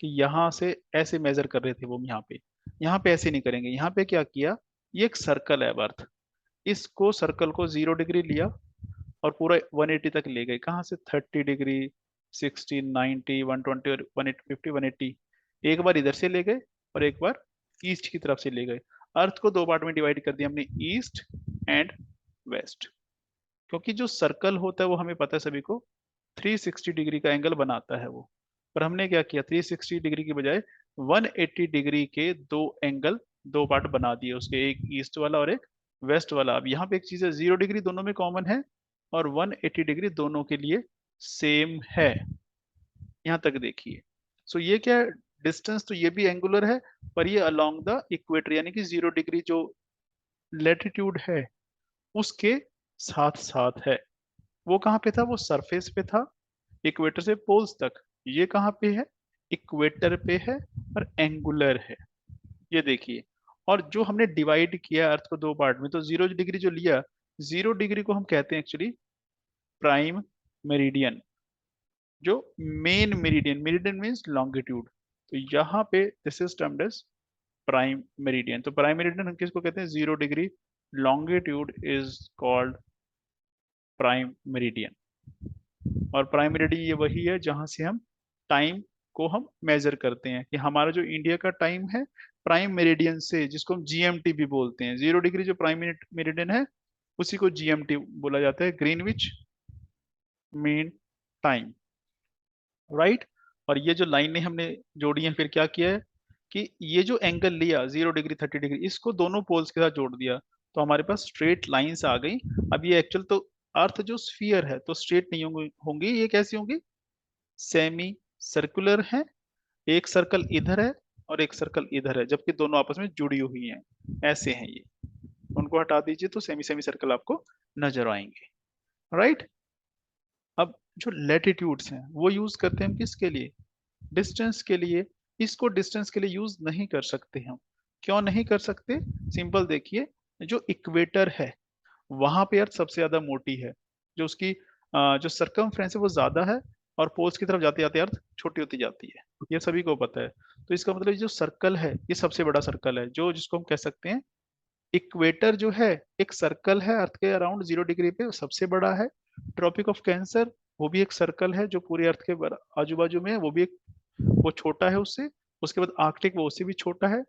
कि यहाँ से ऐसे मेजर कर रहे थे वो, यहाँ पे ऐसे नहीं करेंगे। यहाँ पे क्या किया, ये एक सर्कल है अर्थ, इसको सर्कल को 0 डिग्री लिया और पूरा 180 तक ले गए। कहाँ से, 30 डिग्री, 60, 90, 120 और 150, 180। एक बार इधर से ले गए और एक बार ईस्ट की तरफ से ले गए। अर्थ को दो पार्ट में डिवाइड कर दिया हमने, ईस्ट एंड वेस्ट। क्योंकि जो सर्कल होता है वो हमें पता है सभी को 360 डिग्री का एंगल बनाता है वो, पर हमने क्या किया, 360 डिग्री की बजाय 180 डिग्री के दो एंगल, दो पार्ट बना दिए उसके, एक ईस्ट वाला और एक वेस्ट वाला। अब यहाँ पे एक चीज है, 0 डिग्री दोनों में कॉमन है और 180 डिग्री दोनों के लिए सेम है। यहाँ तक देखिए। सो ये क्या है, डिस्टेंस तो ये भी एंगुलर है, पर ये अलोंग द इक्वेटर, यानी कि 0 डिग्री जो लेटीट्यूड है उसके साथ साथ है। वो कहाँ पे था, वो सरफेस पे था इक्वेटर से पोल्स तक। ये कहाँ पे है, इक्वेटर पे है और एंगुलर है, ये देखिए। और जो हमने डिवाइड किया अर्थ को दो पार्ट में, तो 0 डिग्री जो लिया, 0 डिग्री को हम कहते हैं एक्चुअली प्राइम मेरिडियन, जो main meridian, meridian means longitude. तो यहाँ पे this is termed as prime meridian. तो प्राइम मेरिडियन हम किसको कहते हैं, 0 degree longitude is called prime meridian. और प्राइम मेरिडियन ये वही है जहां से हम टाइम को हम मेजर करते हैं, कि हमारा जो इंडिया का टाइम है प्राइम मेरिडियन से, जिसको हम जीएमटी भी बोलते हैं। 0 डिग्री जो प्राइम मेरिडियन है उसी को जीएमटी बोला जाता है, ग्रीनविच मीन टाइम, राइट। और ये जो लाइनें हमने जोड़ी हैं, फिर क्या किया है कि ये जो एंगल लिया 0 डिग्री 30 डिग्री, इसको दोनों पोल्स के साथ जोड़ दिया, तो हमारे पास स्ट्रेट लाइंस आ गई। अब ये एक्चुअल तो अर्थ जो स्फीयर है तो स्ट्रेट नहीं होंगी, ये कैसी होंगी, सेमी सर्कुलर है। एक सर्कल इधर है और एक सर्कल इधर है, जबकि दोनों आपस में जुड़ी हुई हैं, ऐसे हैं ये। उनको हटा दीजिए तो सेमी सेमी सर्कल आपको नजर आएंगे, राइट। अब जो लेटीट्यूड्स हैं वो यूज करते हैं हम किसके लिए, डिस्टेंस के लिए। इसको डिस्टेंस के लिए यूज नहीं कर सकते हम। क्यों नहीं कर सकते, सिंपल देखिए, जो इक्वेटर है वहां पे अर्थ सबसे ज्यादा मोटी है, जो उसकी जो सरकमफ्रेंस है वो ज्यादा है, और पोल्स की तरफ जाते जाते अर्थ छोटी होती जाती है, ये सभी को पता है। तो इसका मतलब ये जो सर्कल है ये सबसे बड़ा सर्कल है, जो जिसको हम कह सकते हैं इक्वेटर जो है, एक सर्कल है अर्थ के अराउंड 0 डिग्री पे, वो सबसे बड़ा है। ट्रॉपिक ऑफ कैंसर वो भी एक सर्कल है जो पूरे अर्थ के आजू बाजू में है, वो भी एक, वो छोटा है उससे। उसके बाद आर्कटिक वो उससे भी छोटा है।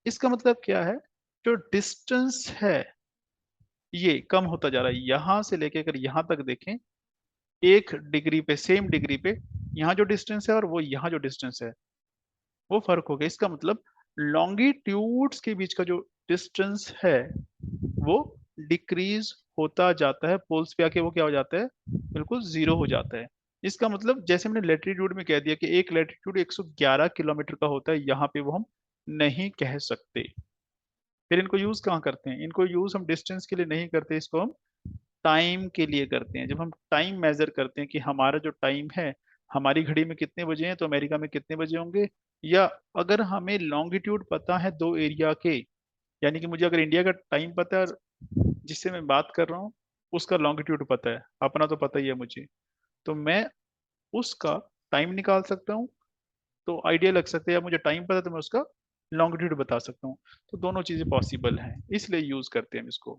इसका मतलब क्या है, जो डिस्टेंस है ये कम होता जा रहा है। यहां से लेके अगर यहां तक देखें, 1 डिग्री पे, सेम डिग्री पे, यहाँ जो डिस्टेंस है और वो यहाँ जो डिस्टेंस है वो फर्क हो गया। इसका मतलब लॉन्गिट्यूड्स के बीच का जो डिस्टेंस है वो डिक्रीज होता जाता है, पोल्स पे आके वो क्या हो जाता है, बिल्कुल जीरो हो जाता है। इसका मतलब जैसे हमने लेटीट्यूड में कह दिया कि एक लेटीट्यूड 111 किलोमीटर का होता है, यहाँ पे वो हम नहीं कह सकते। फिर इनको यूज कहाँ करते हैं, इनको यूज हम डिस्टेंस के लिए नहीं करते, इसको हम टाइम के लिए करते हैं। जब हम टाइम मेजर करते हैं कि हमारा जो टाइम है, हमारी घड़ी में कितने बजे हैं तो अमेरिका में कितने बजे होंगे, या अगर हमें लॉन्गिट्यूड पता है दो एरिया के, यानी कि मुझे अगर इंडिया का टाइम पता है और जिससे मैं बात कर रहा हूँ उसका लॉन्गिट्यूड पता है, अपना तो पता ही है मुझे, तो मैं उसका टाइम निकाल सकता हूँ। तो आइडिया लग सकता है, या मुझे टाइम पता है तो मैं उसका लॉन्गिट्यूड बता सकता हूँ। तो दोनों चीजें पॉसिबल हैं, इसलिए यूज करते हैं हम इसको।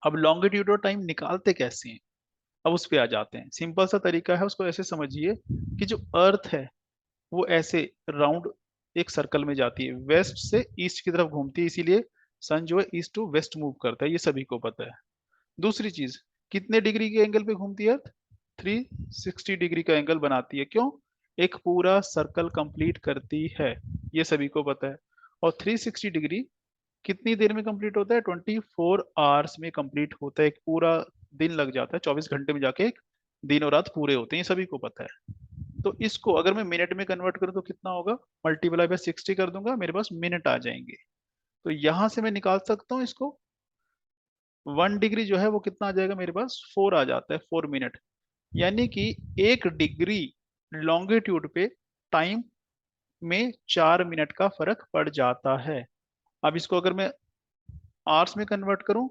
अब लॉन्गिट्यूड और टाइम निकालते कैसे हैं, अब उस पे आ जाते हैं। सिंपल सा तरीका है, उसको ऐसे समझिए कि जो अर्थ है वो ऐसे राउंड एक सर्कल में जाती है, वेस्ट से ईस्ट की तरफ घूमती है, इसीलिए सन जो है ईस्ट टू वेस्ट मूव करता है, ये सभी को पता है। दूसरी चीज, कितने डिग्री के एंगल पे घूमती है अर्थ, 360 डिग्री का एंगल बनाती है। क्यों, एक पूरा सर्कल कंप्लीट करती है, ये सभी को पता है। और 360 डिग्री कितनी देर में कंप्लीट होता है, 24 आवर्स में कंप्लीट होता है। एक पूरा दिन लग जाता है, 24 घंटे में जाके एक दिन और रात पूरे होते हैं, ये सभी को पता है। तो इसको अगर मैं मिनट में कन्वर्ट करूं तो कितना होगा, मल्टीप्लाई बाय 60 कर दूंगा, मेरे पास मिनट आ जाएंगे। तो यहां से मैं निकाल सकता हूं इसको, 1 डिग्री जो है वो कितना आ जाएगा मेरे पास, 4 आ जाता है, 4 मिनट। यानी कि 1 डिग्री लॉन्गिट्यूड पे टाइम में 4 मिनट का फर्क पड़ जाता है। अब इसको अगर मैं आवर्स में कन्वर्ट करूं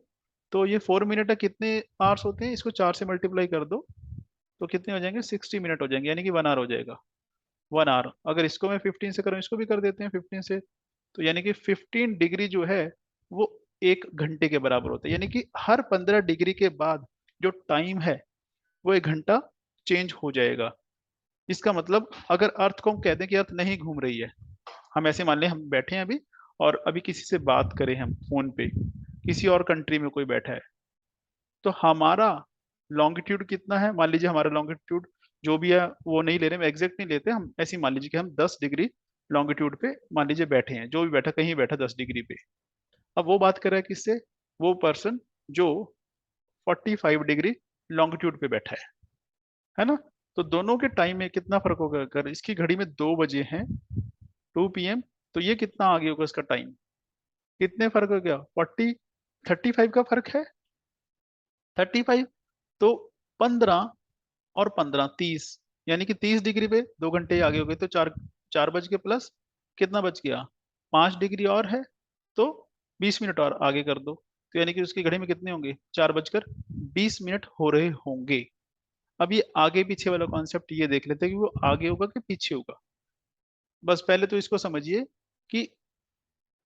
तो ये 4 मिनट है, कितने आवर्स होते हैं, इसको 4 से मल्टीप्लाई कर दो तो कितने हो जाएंगे, 60 मिनट हो जाएंगे, यानी कि 1 आवर हो जाएगा। 1 आवर, अगर इसको मैं 15 से करूँ, इसको भी कर देते हैं 15 से, तो यानी कि 15 डिग्री जो है वो 1 घंटे के बराबर होता है। यानी कि हर 15 डिग्री के बाद जो टाइम है वो 1 घंटा चेंज हो जाएगा। इसका मतलब अगर अर्थ को हम कह दें कि अर्थ नहीं घूम रही है, हम ऐसे मान लें हम बैठे हैं अभी, और अभी किसी से बात करें हम फोन पे, किसी और कंट्री में कोई बैठा है, तो हमारा लॉन्गिट्यूड कितना है, मान लीजिए हमारा लॉन्गिट्यूड जो भी है वो नहीं ले रहे, हम एग्जैक्ट नहीं लेते, हम ऐसे ही मान लीजिए कि हम 10 डिग्री लॉन्गिट्यूड पे मान लीजिए बैठे हैं, जो भी बैठा कहीं बैठा 10 डिग्री पे। अब वो बात कर रहा है किससे, वो पर्सन जो 45 डिग्री लॉन्गिट्यूड पे बैठा है ना। तो दोनों के टाइम में कितना फर्क होगा, अगर इसकी घड़ी में 2 बजे हैं, 2 PM, तो ये कितना आगे होगा इसका टाइम, कितने फर्क हो गया, 35 का फर्क है, 35, तो 15 और 15 30, यानी कि 30 डिग्री पे 2 घंटे आगे हो गए, तो 4 बज के प्लस कितना बच गया, 5 डिग्री और है, तो 20 मिनट और आगे कर दो, तो यानी कि उसकी घड़ी में कितने होंगे, 4 बजकर 20 मिनट हो रहे होंगे। अब ये आगे पीछे वाला कॉन्सेप्ट ये देख लेते हैं कि वो आगे होगा कि पीछे होगा। बस पहले तो इसको समझिए कि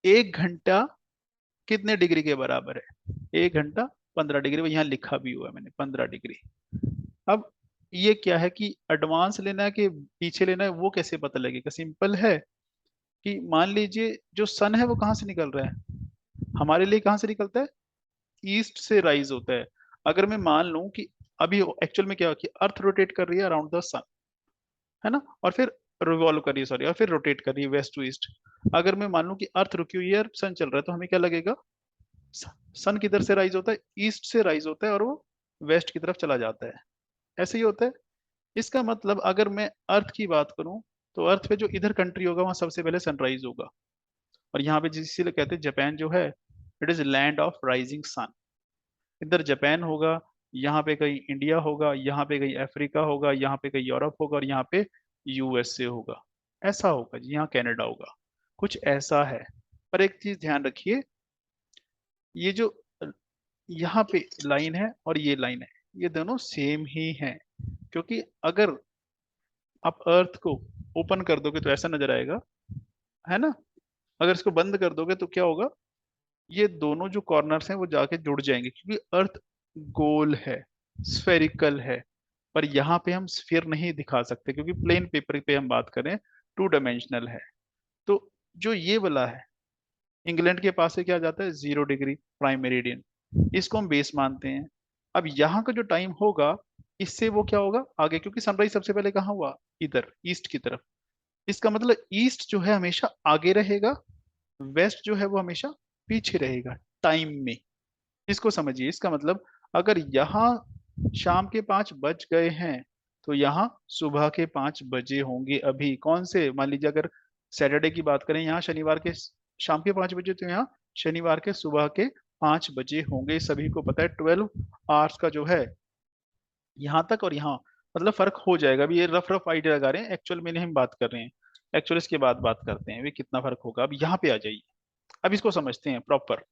1 घंटा कितने डिग्री के बराबर है, 1 घंटा 15 डिग्री, वो यहाँ लिखा भी हुआ है मैंने 15 डिग्री। अब ये क्या है कि एडवांस लेना है कि पीछे लेना है, वो कैसे पता लगेगा, सिंपल है कि मान लीजिए जो सन है वो कहाँ से निकल रहा है, हमारे लिए कहाँ से निकलता है, ईस्ट से राइज होता है। अगर मैं मान लूं कि अभी एक्चुअल में क्या हो कि अर्थ रोटेट कर रही है अराउंड द सन, है ना, और फिर रिवॉल्व कर रही है, सॉरी, और फिर रोटेट कर रही है वेस्ट टू ईस्ट। अगर मैं मान लूं कि अर्थ रुकी हुई है और सन चल रहा है, तो हमें क्या लगेगा, सन किधर से राइज होता है, ईस्ट से राइज होता है और वो वेस्ट की तरफ चला जाता है, ऐसे ही होता है। इसका मतलब अगर मैं अर्थ की बात करूं तो अर्थ पे जो इधर कंट्री होगा वहां सबसे पहले सनराइज होगा। और यहाँ पे जिसलिए कहते हैं जापान जो है, it is land of rising sun. इधर जापान होगा, यहाँ पे कहीं इंडिया होगा, यहाँ पे कहीं अफ्रीका होगा, यहाँ पे कहीं यूरोप होगा, और यहाँ पे यूएसए होगा, ऐसा होगा जी, यहाँ कनाडा होगा, कुछ ऐसा है। पर एक चीज ध्यान रखिए, ये जो यहाँ पे लाइन है और ये लाइन है, ये दोनों सेम ही हैं, क्योंकि अगर आप अर्थ को ओपन कर दोगे तो ऐसा नजर आएगा, है ना, अगर इसको बंद कर दोगे तो क्या होगा, ये दोनों जो कॉर्नर्स हैं वो जाके जुड़ जाएंगे, क्योंकि अर्थ गोल है, स्फेरिकल है। पर यहाँ पे हम स्फीयर नहीं दिखा सकते क्योंकि प्लेन पेपर पे हम बात करें, 2 डायमेंशनल है। तो जो ये वाला है, इंग्लैंड के पास से क्या जाता है, 0 डिग्री प्राइम मेरिडियन, इसको हम बेस मानते हैं। अब यहाँ का जो टाइम होगा, इससे वो क्या होगा आगे, क्योंकि सनराइज सबसे पहले कहाँ हुआ, इधर ईस्ट की तरफ। इसका मतलब ईस्ट जो है हमेशा आगे रहेगा, वेस्ट जो है वो हमेशा पीछे रहेगा टाइम में। इसको समझिए, इसका मतलब अगर यहाँ शाम के 5 बज गए हैं, तो यहाँ सुबह के 5 बजे होंगे अभी, कौन से, मान लीजिए अगर सैटरडे की बात करें, यहाँ शनिवार के शाम के 5 बजे, तो यहाँ शनिवार के सुबह के 5 बजे होंगे। सभी को पता है 12 आवर्स का जो है यहाँ तक और यहाँ, मतलब फर्क हो जाएगा। अभी ये रफ रफ आइडिया लगा रहे हैं, एक्चुअल में नहीं हम बात कर रहे हैं, एक्चुअल इसके बाद बात करते हैं वे कितना फर्क होगा। अब यहाँ पे आ जाइए, अब इसको समझते हैं प्रॉपर,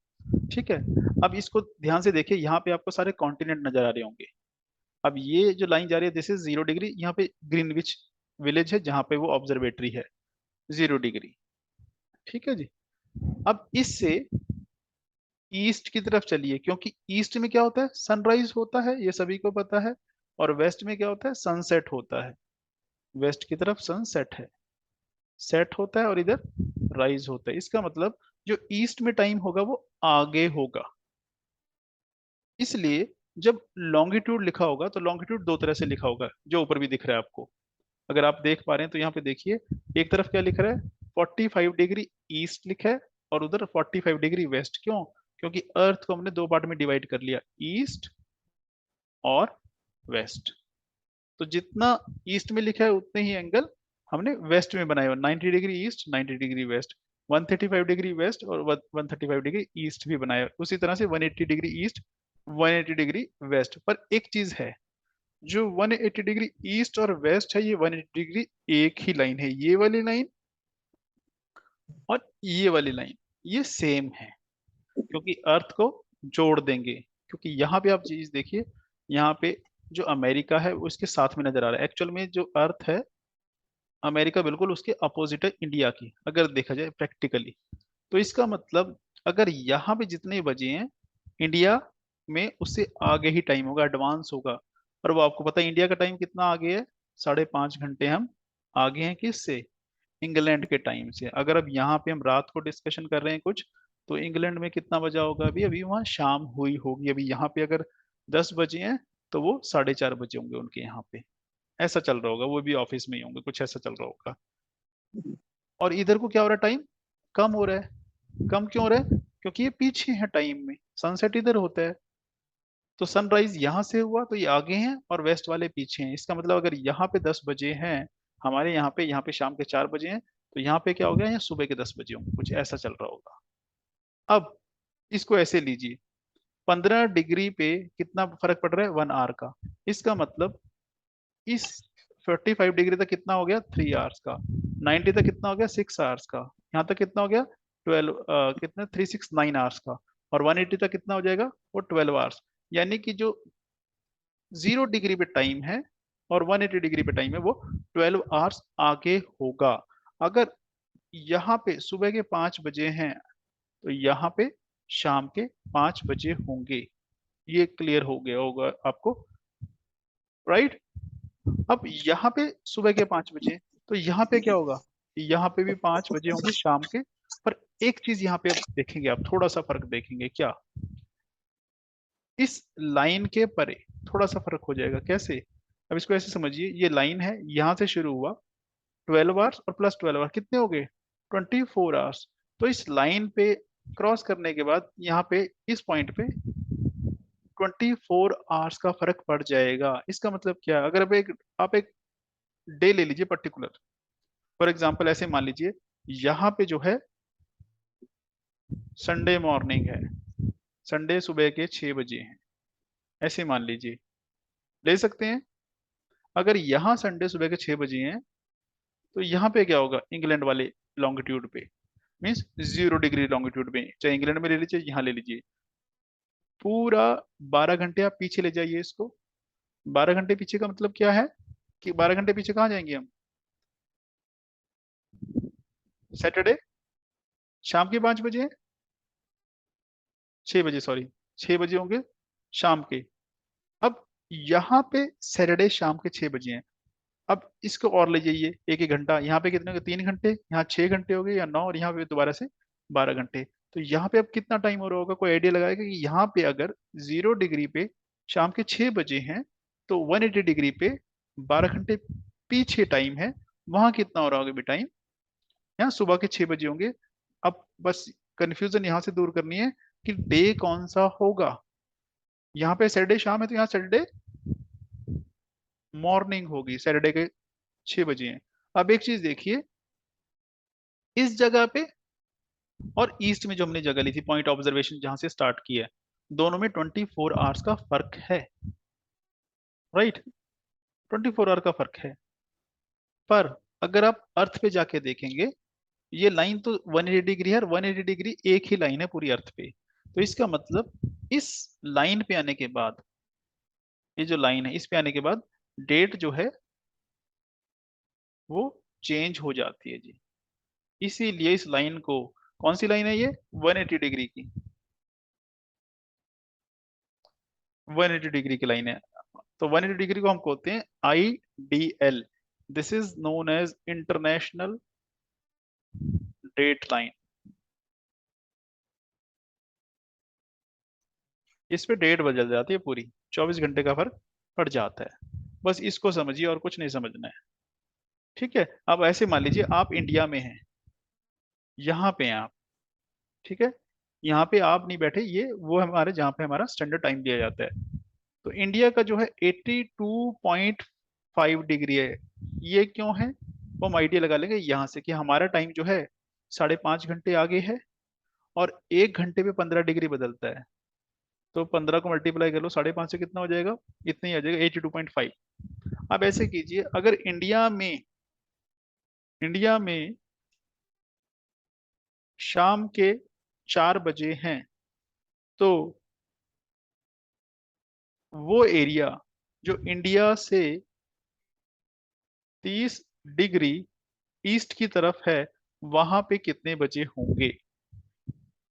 ठीक है। अब इसको ध्यान से देखिए, यहाँ पे आपको सारे कॉन्टिनेंट नजर आ रहे होंगे। अब ये जो लाइन जा रही है, दिस इज 0 डिग्री, यहाँ पे ग्रीनविच विलेज है जहाँ पे वो ऑब्जर्वेटरी है, 0 डिग्री, ठीक है जी। अब इससे ईस्ट की तरफ चलिए, क्योंकि ईस्ट में क्या होता है, सनराइज होता है, ये सभी को पता है, और वेस्ट में क्या होता है, सनसेट होता है। वेस्ट की तरफ सनसेट है, सेट होता है, और इधर राइज होता है। इसका मतलब जो ईस्ट में टाइम होगा वो आगे होगा। इसलिए जब लॉन्गिट्यूड लिखा होगा तो लॉन्गिट्यूड दो तरह से लिखा होगा, जो ऊपर भी दिख रहा है आपको, अगर आप देख पा रहे हैं तो यहाँ पे देखिए, एक तरफ क्या लिख रहा है, 45 डिग्री ईस्ट लिखा है, और उधर 45 डिग्री वेस्ट। क्यों, क्योंकि अर्थ को हमने दो पार्ट में डिवाइड कर लिया, ईस्ट और वेस्ट। तो जितना ईस्ट में लिखा है उतने ही एंगल हमने वेस्ट में बनाए हुए, 90 degree east, 90 degree west, 135 degree west और 135 डिग्री ईस्ट भी बनाया हुआ। उसी तरह से 180 डिग्री ईस्ट, 180 डिग्री वेस्ट। पर एक चीज है, जो 180 डिग्री ईस्ट और वेस्ट है, ये 180 डिग्री एक ही लाइन है। ये वाली लाइन और ये वाली लाइन ये सेम है, क्योंकि अर्थ को जोड़ देंगे। क्योंकि यहाँ पे आप चीज देखिए, यहाँ पे जो अमेरिका है वो इसके साथ में नजर आ रहा है। एक्चुअल में जो अर्थ है, अमेरिका बिल्कुल उसके अपोजिट है इंडिया की, अगर देखा जाए प्रैक्टिकली। तो इसका मतलब अगर यहाँ पे जितने बजे हैं, इंडिया में उससे आगे ही टाइम होगा, एडवांस होगा। और वो आपको पता है इंडिया का टाइम कितना आगे है, 5.5 घंटे हम आगे हैं किससे, इंग्लैंड के टाइम से। अगर अब यहाँ पे हम रात को डिस्कशन कर रहे हैं कुछ, तो इंग्लैंड में कितना बजा होगा अभी, अभी वहाँ शाम हुई होगी। अभी यहाँ पे अगर 10 बजे हैं, तो वो 4:30 बजे होंगे उनके यहाँ पे। ऐसा चल रहा होगा, वो भी ऑफिस में ही होंगे, कुछ ऐसा चल रहा होगा। और इधर को क्या हो रहा है, टाइम कम हो रहा है। कम क्यों हो रहा है, क्योंकि ये पीछे है टाइम में, सनसेट इधर होता है। तो सनराइज यहाँ से हुआ तो ये आगे हैं और वेस्ट वाले पीछे हैं। इसका मतलब अगर यहाँ पे 10 बजे हैं हमारे यहाँ पे शाम के 4 बजे हैं, तो यहाँ पे क्या हो गया, यहाँ सुबह के 10 बजे होंगे, कुछ ऐसा चल रहा होगा। अब इसको ऐसे लीजिए, 15 डिग्री पे कितना फर्क पड़ रहा है, 1 आवर का। इसका मतलब इस 45 डिग्री तक कितना हो गया, 3 आवर्स का। 90 तक कितना हो गया, 6 आवर्स का। यहाँ तक कितना हो गया, 12, कितने, 369 आवर्स का। और 180 तक कितना हो जाएगा, वो 12 आवर्स। यानी कि जो 0 डिग्री पे टाइम है और 180 डिग्री पे टाइम है, वो 12 आवर्स आगे होगा। अगर यहाँ पे सुबह के 5 बजे हैं, तो यहाँ पे शाम के 5 बजे होंगे। ये क्लियर हो गया होगा आपको, राइट। अब यहाँ पे सुबह के 5 बजे, तो यहाँ पे क्या होगा, यहाँ पे भी 5 बजे होंगे शाम के। पर एक चीज यहाँ पे अब देखेंगे, आप थोड़ा सा फर्क देखेंगे क्या, इस लाइन के परे थोड़ा सा फर्क हो जाएगा। कैसे, अब इसको ऐसे समझिए, ये लाइन है, यहाँ से शुरू हुआ, 12 आवर्स और प्लस 12 आवर्स कितने हो गए, 24 आवर्स। तो इस लाइन पे क्रॉस करने के बाद यहाँ पे इस पॉइंट पे 24 आवर्स का फर्क पड़ जाएगा। इसका मतलब क्या है, अगर आप एक डे ले लीजिए पर्टिकुलर, फॉर एग्जाम्पल ऐसे मान लीजिए, यहाँ पे जो है संडे मॉर्निंग है, संडे सुबह के 6 बजे हैं, ऐसे मान लीजिए, ले सकते हैं। अगर यहाँ संडे सुबह के 6 बजे हैं, तो यहाँ पे क्या होगा, इंग्लैंड वाले लॉन्गिट्यूड पे, मीन्स 0 डिग्री लॉन्गिट्यूड पे, चाहे इंग्लैंड में ले लीजिए, यहाँ ले लीजिए, पूरा 12 घंटे आप पीछे ले जाइए इसको। 12 घंटे पीछे का मतलब क्या है, कि 12 घंटे पीछे कहाँ जाएंगे हम, सैटरडे शाम के 5 बजे, 6 बजे, सॉरी, 6 बजे होंगे शाम के। अब यहाँ पे सैटरडे शाम के 6 बजे हैं। अब इसको और ले जाइए 1-1 घंटा, यहाँ पे कितने हो गए, 3 घंटे, यहाँ 6 घंटे हो गए या 9, और यहाँ पे दोबारा से 12 घंटे। तो यहाँ पे अब कितना टाइम हो रहा होगा, कोई आइडिया लगाएगा कि यहाँ पे अगर 0 डिग्री पे शाम के 6 बजे हैं, तो 180 डिग्री पे 12 घंटे पीछे टाइम है, वहां कितना हो रहा होगा भी टाइम, यहाँ सुबह के 6 बजे होंगे। अब बस कंफ्यूजन यहाँ से दूर करनी है कि डे कौन सा होगा। यहाँ पे सैटरडे शाम है, तो यहाँ सैटरडे मॉर्निंग होगी, सैटरडे के 6 बजे हैं। अब एक चीज देखिए, इस जगह पे और ईस्ट में जो हमने जगह ली थी, पॉइंट ऑब्जर्वेशन जहां से स्टार्ट किया है, दोनों में 24 आवर्स का फर्क है, राइट। 24 आवर का फर्क है। पर अगर आप अर्थ पे जाके देखेंगे, ये लाइन तो 180 डिग्री है, और 180 डिग्री एक ही लाइन है पूरी अर्थ पे। तो इसका मतलब इस लाइन पे आने के बाद, ये जो लाइन है इस पे आने के बाद डेट जो है वो चेंज हो जाती है जी। इसीलिए इस लाइन को, कौन सी लाइन है ये, 180 डिग्री की, 180 डिग्री की लाइन है। तो 180 डिग्री को हम कहते हैं IDL। This is known as international date line. इस पे डेट बदल जाती है पूरी, 24 घंटे का फर्क पड़ जाता है। बस इसको समझिए और कुछ नहीं समझना है, ठीक है। अब ऐसे मान लीजिए आप इंडिया में हैं, यहाँ पे हैं आप, ठीक है। यहाँ पे आप नहीं बैठे, ये वो हमारे जहाँ पे हमारा स्टैंडर्ड टाइम दिया जाता है। तो इंडिया का जो है 5 डिग्री है। ये क्यों है वो हम आइडिया लगा लेंगे यहाँ से कि हमारा टाइम जो है 5.5 घंटे आगे है, और 1 घंटे पे 15 डिग्री बदलता है। तो 15 को मल्टीप्लाई कर लो 5.5 से, कितना हो जाएगा? इतना ही आ जाएगा, 82.5। अब ऐसे कीजिए, अगर इंडिया में शाम के 4 बजे हैं, तो वो एरिया जो इंडिया से 30 डिग्री ईस्ट की तरफ है, वहां पे कितने बजे होंगे?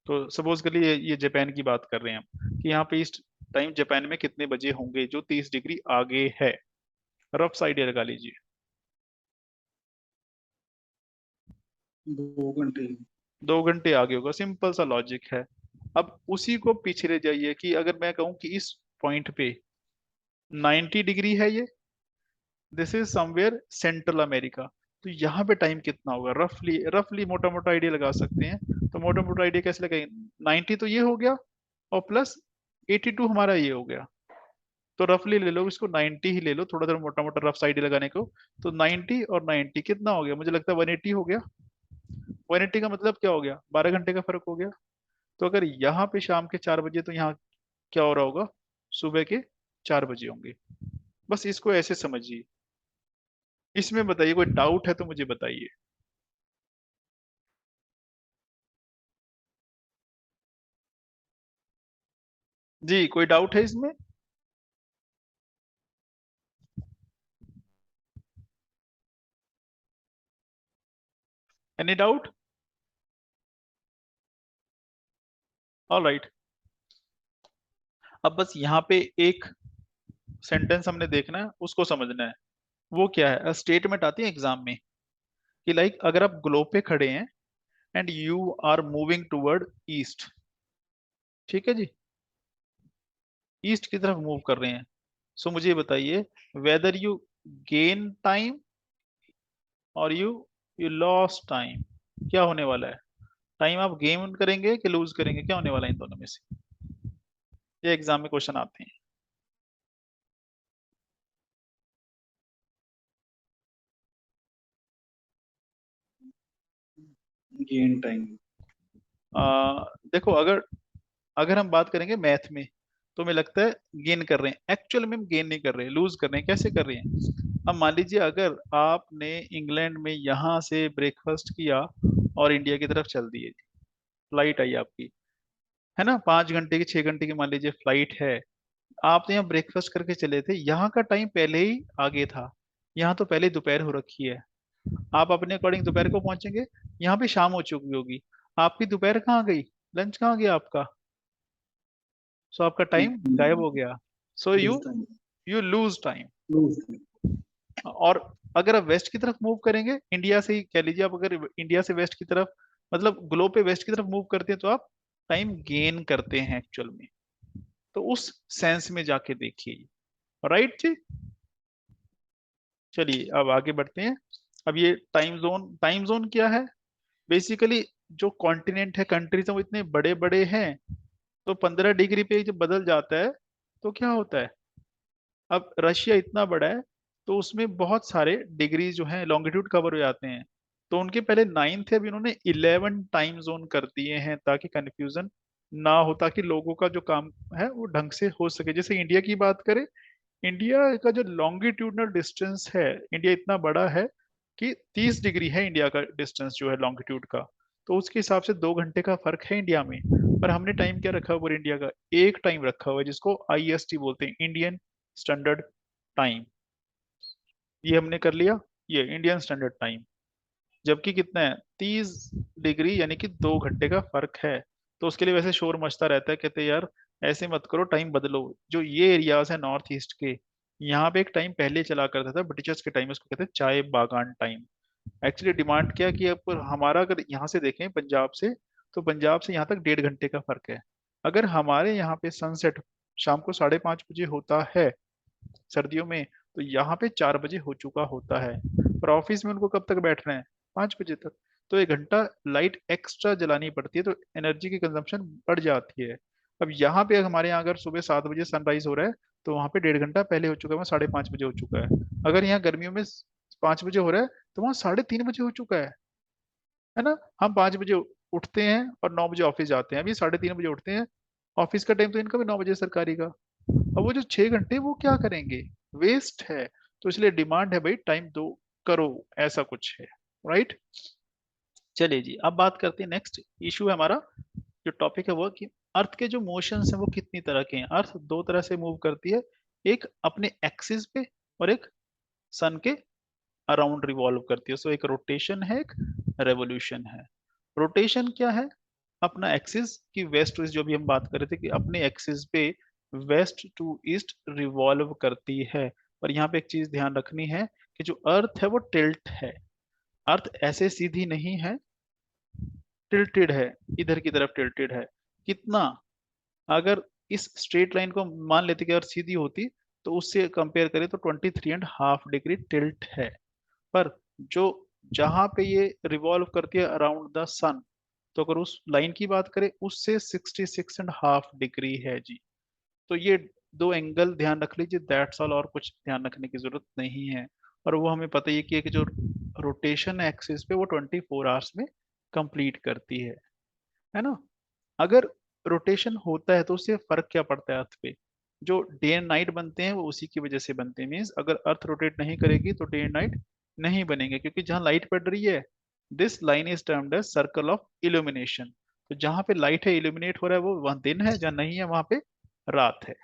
तो सपोज कर लिए ये जापान की बात कर रहे हैं हम, कि यहाँ पे ईस्ट टाइम जापान में कितने बजे होंगे जो 30 डिग्री आगे है। रफ सा आइडिया लगा लीजिए। 2 घंटे। 2 घंटे आगे होगा, सिंपल सा लॉजिक है। अब उसी को पीछे ले जाइए कि अगर मैं कहूँ कि इस पॉइंट पे 90 डिग्री है, ये this is somewhere central America, तो यहाँ पे टाइम कितना होगा? रफली रफली मोटा मोटा आइडिया लगा सकते हैं। तो मोटा मोटा आइडिया कैसे लगाएंगे? 90 तो ये हो गया, और प्लस 82 हमारा ये हो गया। तो रफली ले लो इसको, 90 ही ले लो, थोड़ा थोड़ा मोटा मोटा रफ साइड लगाने को। तो 90 और 90 कितना हो गया? मुझे लगता है 180 हो गया। 180 का मतलब क्या हो गया? 12 घंटे का फर्क हो गया। तो अगर यहाँ पे शाम के 4 बजे, तो यहाँ क्या हो रहा होगा? सुबह के 4 बजे होंगे। बस इसको ऐसे समझिए। इसमें बताइए, कोई डाउट है तो मुझे बताइए। जी, कोई डाउट है इसमें? Any doubt? All right. अब बस यहाँ पे एक सेंटेंस हमने देखना है, उसको समझना है। वो क्या है? स्टेटमेंट आती है एग्जाम में कि लाइक अगर आप ग्लोब पे खड़े हैं and you are moving toward east, ठीक है जी, ईस्ट की तरफ मूव कर रहे हैं। सो मुझे ये बताइए, वेदर यू गेन टाइम और यू यू लॉस टाइम, क्या होने वाला है? टाइम आप गेन करेंगे कि लूज करेंगे? क्या होने वाला है इन दोनों में से? ये एग्जाम में क्वेश्चन आते हैं। Gain time. देखो, अगर अगर हम बात करेंगे मैथ में, तो हमें लगता है गेन कर रहे हैं। एक्चुअल में हम गेन नहीं कर रहे, लूज कर रहे हैं। कैसे कर रहे हैं? अब मान लीजिए, अगर आपने इंग्लैंड में यहाँ से ब्रेकफास्ट किया और इंडिया की तरफ चल दिए, फ्लाइट आई आपकी, है ना, 5 घंटे की 6 घंटे की मान लीजिए फ्लाइट है। आप तो यहाँ ब्रेकफास्ट करके चले थे, यहाँ का टाइम पहले ही आगे था, यहाँ तो पहले ही दोपहर हो रखी है। आप अपने अकॉर्डिंग दोपहर को पहुंचेंगे, यहाँ पे शाम हो चुकी होगी। आपकी दोपहर कहाँ गई? लंच कहाँ गया आपका? सो आपका टाइम गायब हो गया। So you lose time. You lose time. Lose time. और अगर आप वेस्ट की तरफ मूव करेंगे, इंडिया से ही कह लीजिए, आप अगर इंडिया से वेस्ट की तरफ, मतलब ग्लोब पे वेस्ट की तरफ मूव करते हैं, तो आप टाइम गेन करते हैं एक्चुअल में। तो उस सेंस में जाके देखिए। राइट जी। चलिए अब आगे बढ़ते हैं। अब ये टाइम जोन क्या है? बेसिकली जो कॉन्टिनेंट है, कंट्रीज हैं, वो इतने बड़े बड़े हैं, तो 15 डिग्री पे जब बदल जाता है तो क्या होता है? अब रशिया इतना बड़ा है, तो उसमें बहुत सारे डिग्री जो हैं लॉन्गिट्यूड कवर हो जाते हैं। तो उनके पहले 9 थे, अभी उन्होंने 11 टाइम जोन कर दिए हैं, ताकि कंफ्यूजन ना हो, ताकि लोगों का जो काम है वो ढंग से हो सके। जैसे इंडिया की बात करें, इंडिया का जो लॉन्गिट्यूडनल डिस्टेंस है, इंडिया इतना बड़ा है कि 30 डिग्री है इंडिया का डिस्टेंस जो है लॉन्गिट्यूड का। तो उसके हिसाब से 2 घंटे का फर्क है इंडिया में। पर हमने टाइम क्या रखा हुआ पूरे इंडिया का? एक टाइम रखा हुआ है, जिसको आईएसटी बोलते हैं, इंडियन स्टैंडर्ड टाइम। ये हमने कर लिया, ये इंडियन स्टैंडर्ड टाइम। जबकि कितना है? 30 डिग्री, यानी कि 2 घंटे का फर्क है। तो उसके लिए वैसे शोर मचता रहता है, कहते हैं यार ऐसे मत करो, टाइम बदलो। जो ये एरियाज है नॉर्थ ईस्ट के, यहाँ पे एक टाइम पहले चला करता था ब्रिटिशर्स के टाइम, उसको कहते हैं चाय बागान टाइम। एक्चुअली डिमांड क्या कि अब हमारा अगर यहाँ से देखें पंजाब से, तो पंजाब से यहाँ तक 1.5 घंटे का फर्क है। अगर हमारे यहाँ पे सनसेट शाम को 5:30 बजे होता है सर्दियों में, तो यहाँ पे 4 बजे हो चुका होता है। पर ऑफिस में उनको कब तक बैठना है? 5 बजे तक। तो 1 घंटा लाइट एक्स्ट्रा जलानी पड़ती है, तो एनर्जी की कंजम्पशन बढ़ जाती है। अब यहाँ पे हमारे यहाँ अगर सुबह 7 बजे सनराइज हो रहा है, तो वहां पे 1.5 घंटा पहले हो चुका है, वहाँ 5:30 बजे हो चुका है। अगर यहाँ गर्मियों में 5 बजे हो रहा है तो वहाँ 3:30 बजे हो चुका है ना। हम 5 बजे उठते हैं और 9 बजे ऑफिस जाते हैं, अभी 3:30 बजे उठते हैं। ऑफिस का टाइम तो इनका भी 9 बजे सरकारी का। अब वो जो 6 घंटे वो क्या करेंगे, वेस्ट है। तो इसलिए डिमांड है भाई टाइम दो, करो, ऐसा कुछ है। राइट। चलिए जी, अब बात करते हैं, नेक्स्ट इशू है हमारा, जो टॉपिक है वो कि अर्थ के जो मोशंस हैं वो कितनी तरह के हैं। अर्थ दो तरह से मूव करती है, एक अपने एक्सिस पे और एक सन के अराउंड रिवॉल्व करती है। सो एक रोटेशन है, एक रेवोल्यूशन है। रोटेशन क्या है, अपना एक्सिस की वेस्ट टू ईस्ट, जो भी हम बात कर रहे थे कि अपने एक्सिस पे वेस्ट टू ईस्ट रिवॉल्व करती है। पर यहाँ पे एक चीज ध्यान रखनी है कि जो अर्थ है वो टिल्ट है। अर्थ ऐसे सीधी नहीं है, टिल्टेड है, इधर की तरफ टिल्टेड है। कितना, अगर इस स्ट्रेट लाइन को मान लेते कि अगर सीधी होती तो उससे कंपेयर करें तो 23.5 डिग्री टिल्ट है। पर जो जहां पे ये रिवॉल्व करती है अराउंड द सन, तो अगर उस लाइन की बात करें उससे 66.5 डिग्री है जी। तो ये दो एंगल ध्यान रख लीजिए, दैट्स ऑल, और कुछ ध्यान रखने की जरूरत नहीं है। और वो हमें पता ही है कि जो रोटेशन एक्सिस पे वो 24 आवर्स में कंप्लीट करती है ना। अगर रोटेशन होता है तो उससे फर्क क्या पड़ता है अर्थ पे, जो डे एंड नाइट बनते हैं वो उसी की वजह से बनते हैं। मीन्स अगर अर्थ रोटेट नहीं करेगी तो डे एंड नाइट नहीं बनेंगे, क्योंकि जहां लाइट पड़ रही है, this line is termed as circle of illumination. तो जहां पे लाइट है, इल्यूमिनेट हो रहा है, वो वहां दिन है, जहां नहीं है वहां पे रात है।